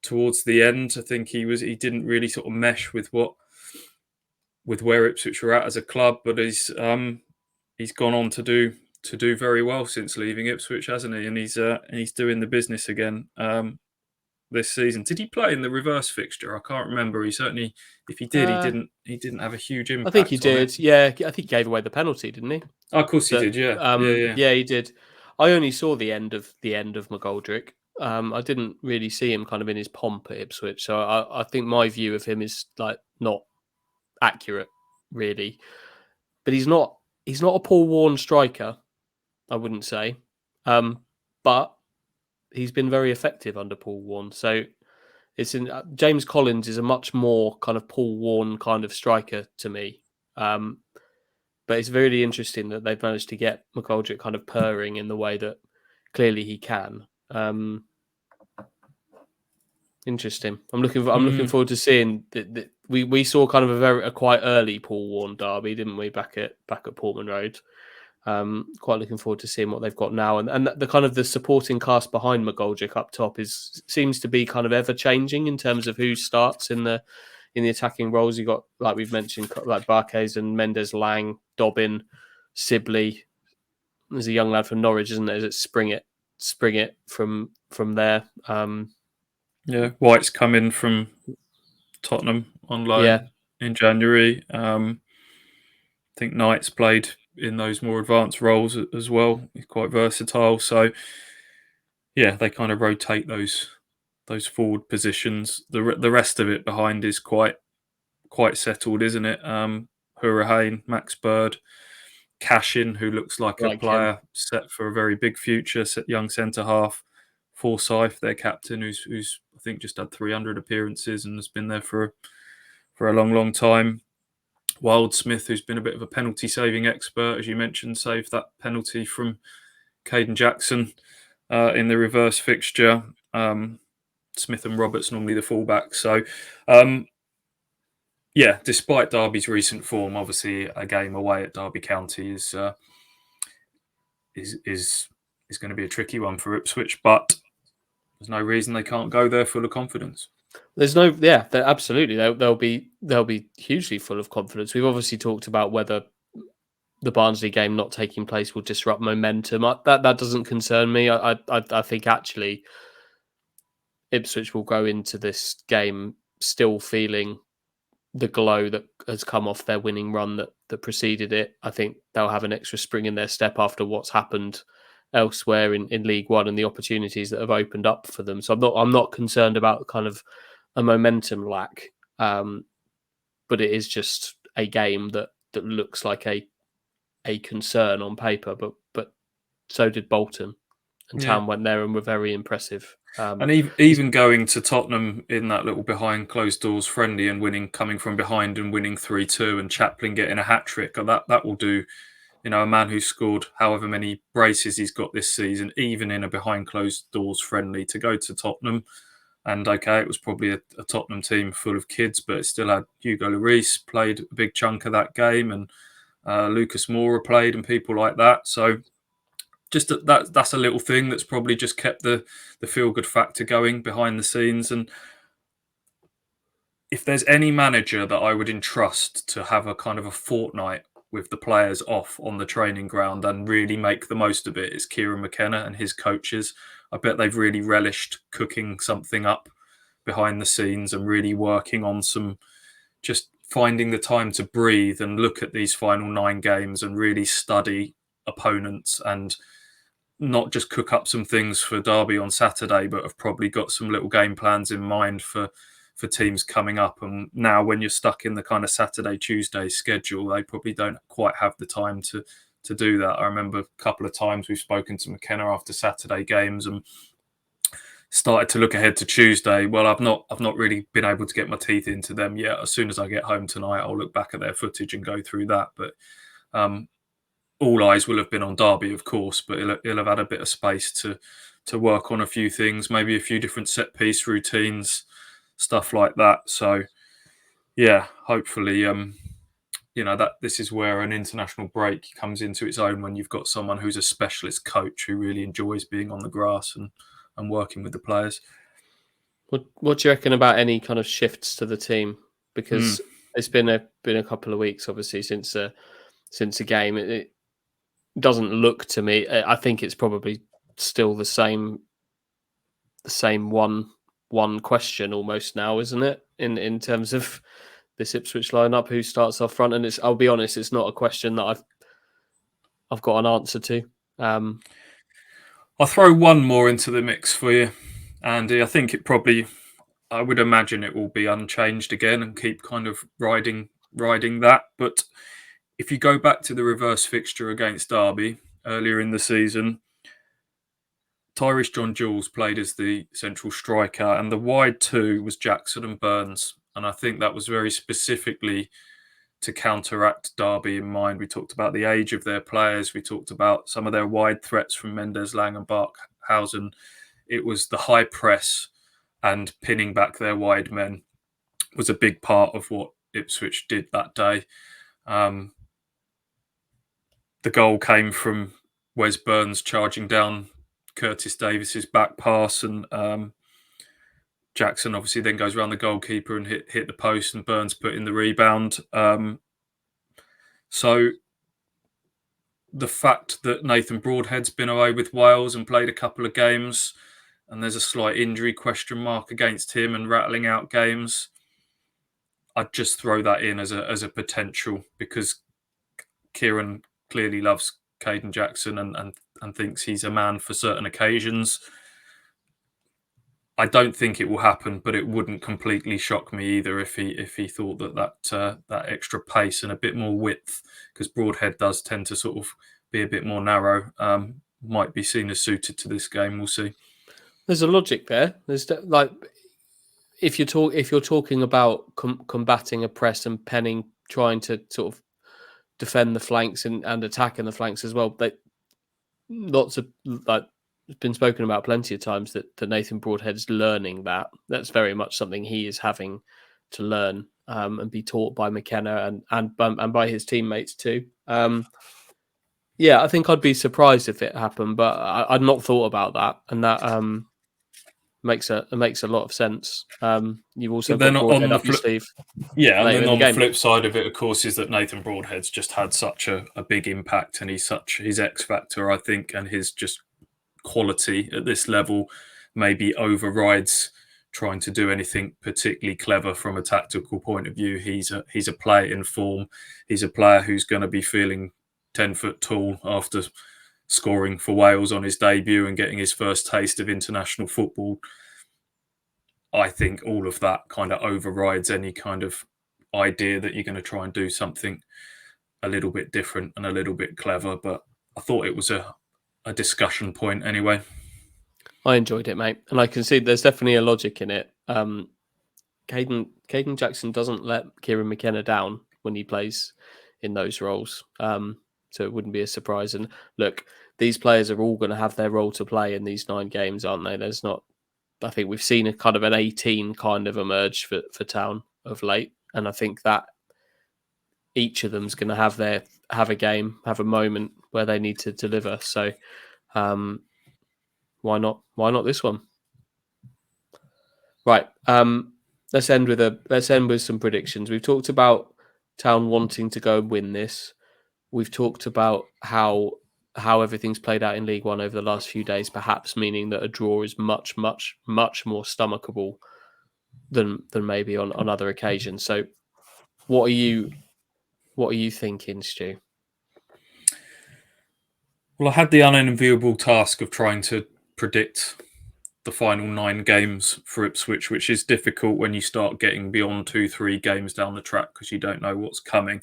towards the end. I think he didn't really sort of mesh with where Ipswich were at as a club, but he's gone on to do very well since leaving Ipswich, hasn't he? And he's doing the business again this season. Did he play in the reverse fixture? I can't remember. He certainly, if he did, he didn't have a huge impact. I think he did. Yeah, I think he gave away the penalty, didn't he? Oh, of course he did. Yeah. Yeah, he did. I only saw the end of McGoldrick. I didn't really see him kind of in his pomp at Ipswich, so I think my view of him is like not accurate, really. But he's not a Paul Warne striker, I wouldn't say. But he's been very effective under Paul Warne. So James Collins is a much more kind of Paul Warne kind of striker to me. But it's really interesting that they've managed to get McGoldrick kind of purring in the way that clearly he can. Interesting. I'm looking forward to seeing that. We saw kind of a quite early Paul Warne derby, didn't we, back at Portman Road? Quite looking forward to seeing what they've got now, and the kind of the supporting cast behind McGoldrick up top seems to be kind of ever changing in terms of who starts in the attacking roles. You got, like we've mentioned, like Barkes and Mendes Lang, Dobbin, Sibley. There's a young lad from Norwich, isn't there? Is it Springett from there? Yeah, White's come in from Tottenham on loan in January. I think Knight's played in those more advanced roles as well. He's quite versatile. So, yeah, they kind of rotate those forward positions. The rest of it behind is quite settled, isn't it? Hurricane, Max Bird, Cashin, who looks like a player set for a very big future, young centre half. Forsyth, their captain, who's I think just had 300 appearances and has been there for a long time. Wildsmith, who's been a bit of a penalty saving expert, as you mentioned, saved that penalty from Caden Jackson in the reverse fixture. Smith and Roberts normally the fullback. So, despite Derby's recent form, obviously a game away at Derby County is going to be a tricky one for Ipswich, but there's no reason they can't go there full of confidence. Absolutely. They'll be hugely full of confidence. We've obviously talked about whether the Barnsley game not taking place will disrupt momentum. That doesn't concern me. I think actually Ipswich will go into this game still feeling the glow that has come off their winning run that preceded it. I think they'll have an extra spring in their step after what's happened elsewhere in League One and the opportunities that have opened up for them. So I'm not concerned about kind of a momentum lack, but it is just a game that looks like a concern on paper. But so did Bolton, and Town went there and were very impressive. And even going to Tottenham in that little behind closed doors friendly and coming from behind and winning 3-2, and Chaplin getting a hat trick, that will do. You know, a man who's scored however many braces he's got this season, even in a behind closed doors friendly, to go to Tottenham And okay, it was probably a Tottenham team full of kids, but it still had Hugo Lloris played a big chunk of that game, and Lucas Moura played, and people like that. So just that's a little thing that's probably just kept the feel good factor going behind the scenes. And if there's any manager that I would entrust to have a kind of a fortnight with the players off on the training ground and really make the most of it, it's Kieran McKenna and his coaches. I bet they've really relished cooking something up behind the scenes and really working on just finding the time to breathe and look at these final 9 games and really study opponents, and not just cook up some things for Derby on Saturday, but have probably got some little game plans in mind for teams coming up. And now when you're stuck in the kind of Saturday, Tuesday schedule, they probably don't quite have the time to do that. I remember a couple of times we've spoken to McKenna after Saturday games and started to look ahead to Tuesday. Well, I've not really been able to get my teeth into them yet. As soon as I get home tonight, I'll look back at their footage and go through that. But all eyes will have been on Derby, of course, but he'll have had a bit of space to work on a few things, maybe a few different set piece routines, stuff like that. So yeah, hopefully that this is where an international break comes into its own, when you've got someone who's a specialist coach who really enjoys being on the grass and working with the players. What do you reckon about any kind of shifts to the team? Because it's been a couple of weeks, obviously, since a game. It doesn't look to me. I think it's probably still the same one question almost now, isn't it? In terms of this Ipswich lineup, who starts off front, and I'll be honest, it's not a question that I've got an answer to. I'll throw one more into the mix for you, Andy. I think I would imagine it will be unchanged again and keep kind of riding that. But if you go back to the reverse fixture against Derby earlier in the season, Tyrese John-Jules played as the central striker, and the wide 2 was Jackson and Burns. And I think that was very specifically to counteract Derby in mind. We talked about the age of their players. We talked about some of their wide threats from Mendes, Lang and Barkhausen. It was the high press and pinning back their wide men was a big part of what Ipswich did that day. The goal came from Wes Burns charging down Curtis Davis's back pass, and Jackson obviously then goes around the goalkeeper and hit the post, and Burns put in the rebound. So the fact that Nathan Broadhead's been away with Wales and played a couple of games, and there's a slight injury question mark against him and rattling out games, I'd just throw that in as a potential, because Kieran clearly loves Caden Jackson and thinks he's a man for certain occasions. I don't think it will happen, but it wouldn't completely shock me either if he thought that extra pace and a bit more width, because Broadhead does tend to sort of be a bit more narrow, might be seen as suited to this game. We'll see. There's a logic there. There's like if you're talking about combating a press and penning, trying to sort of defend the flanks and attacking the flanks as well. But lots of it's been spoken about plenty of times that Nathan Broadhead's learning that. That's very much something he is having to learn and be taught by McKenna and by his teammates too. Yeah, I think I'd be surprised if it happened, but I'd not thought about that, and that makes a lot of sense. You've also got Broadhead up your sleeve. Yeah, and then on the flip side of it, of course, is that Nathan Broadhead's just had such a big impact, and he's such his X factor, I think, and his just quality at this level maybe overrides trying to do anything particularly clever from a tactical point of view. He's a player in form. He's a player who's going to be feeling 10 foot tall after scoring for Wales on his debut and getting his first taste of international football. I think all of that kind of overrides any kind of idea that you're going to try and do something a little bit different and a little bit clever. But I thought it was a discussion point anyway. I enjoyed it, mate. And I can see there's definitely a logic in it. Caden Jackson doesn't let Kieran McKenna down when he plays in those roles. So it wouldn't be a surprise. And look, these players are all going to have their role to play in these 9 games, aren't they? There's not I think we've seen a kind of an 18 kind of emerge for Town of late, and I think that each of them's going to have a game, have a moment where they need to deliver. So why not this one? Right. Let's end with some predictions. We've talked about Town wanting to go and win this. We've talked about how everything's played out in League One over the last few days, perhaps meaning that a draw is much, much, much more stomachable than maybe on other occasions. So what are you thinking, Stu? Well, I had the unenviable task of trying to predict the final 9 games for Ipswich, which is difficult when you start getting beyond 2-3 games down the track because you don't know what's coming.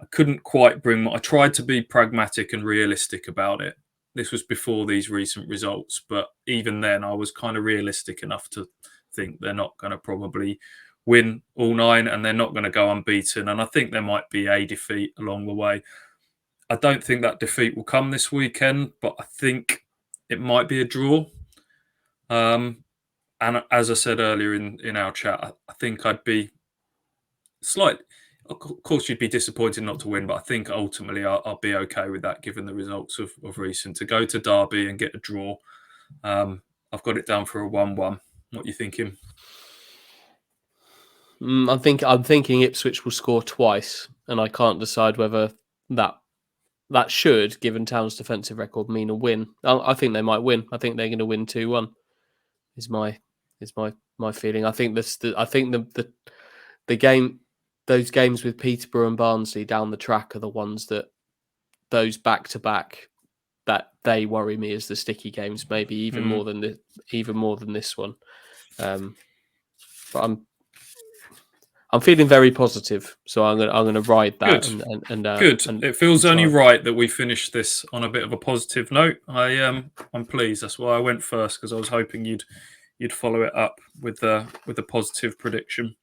I couldn't quite I tried to be pragmatic and realistic about it. This was before these recent results, but even then I was kind of realistic enough to think they're not going to probably win all 9 and they're not going to go unbeaten. And I think there might be a defeat along the way. I don't think that defeat will come this weekend, but I think it might be a draw. And as I said earlier in our chat, I think I'd be of course, you'd be disappointed not to win, but I think ultimately I'll be okay with that given the results of recent. To go to Derby and get a draw, I've got it down for a 1-1. What are you thinking? I'm thinking Ipswich will score twice, and I can't decide whether that should, given Town's defensive record, mean a win. I think they might win. I think they're going to win 2-1. Is my feeling. I think the game, those games with Peterborough and Barnsley down the track are the ones that those back to back that they worry me as the sticky games, maybe even more than this one. But I'm feeling very positive, so I'm gonna ride that. Good. And it feels only right that we finish this on a bit of a positive note. I'm pleased. That's why I went first, because I was hoping you'd follow it up with a positive prediction.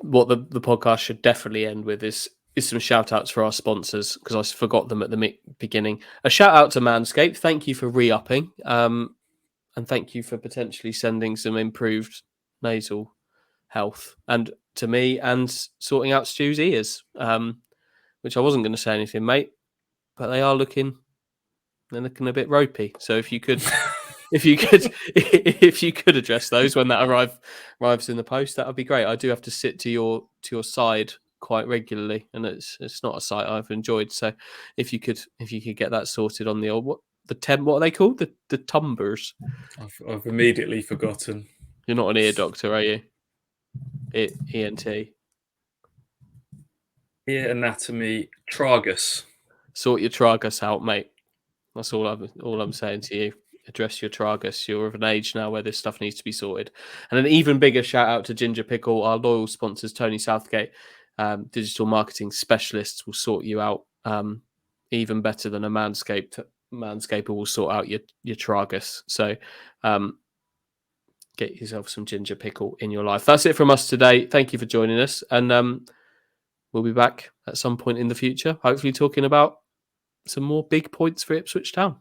What the podcast should definitely end with is some shout outs for our sponsors, because I forgot them at the beginning. A shout out to Manscaped. Thank you for re-upping, and thank you for potentially sending some improved nasal health and to me, and sorting out Stu's ears, which I wasn't going to say anything, mate, but they're looking a bit ropey. So if you could if you could address those when that arrives in the post, that would be great. I do have to sit to your side quite regularly, and it's not a sight I've enjoyed. So if you could get that sorted on the old what are they called, the tumbers? I've immediately forgotten. You're not an ear doctor, are you? ENT. Ear anatomy tragus. Sort your tragus out, mate. That's all I'm saying to you. Address your tragus. You're of an age now where this stuff needs to be sorted. And an even bigger shout out to Ginger Pickle, our loyal sponsors, Tony Southgate, digital marketing specialists, will sort you out even better than a manscaper will sort out your tragus. So get yourself some Ginger Pickle in your life. That's it from us today. Thank you for joining us, and we'll be back at some point in the future, hopefully talking about some more big points for Ipswich Town.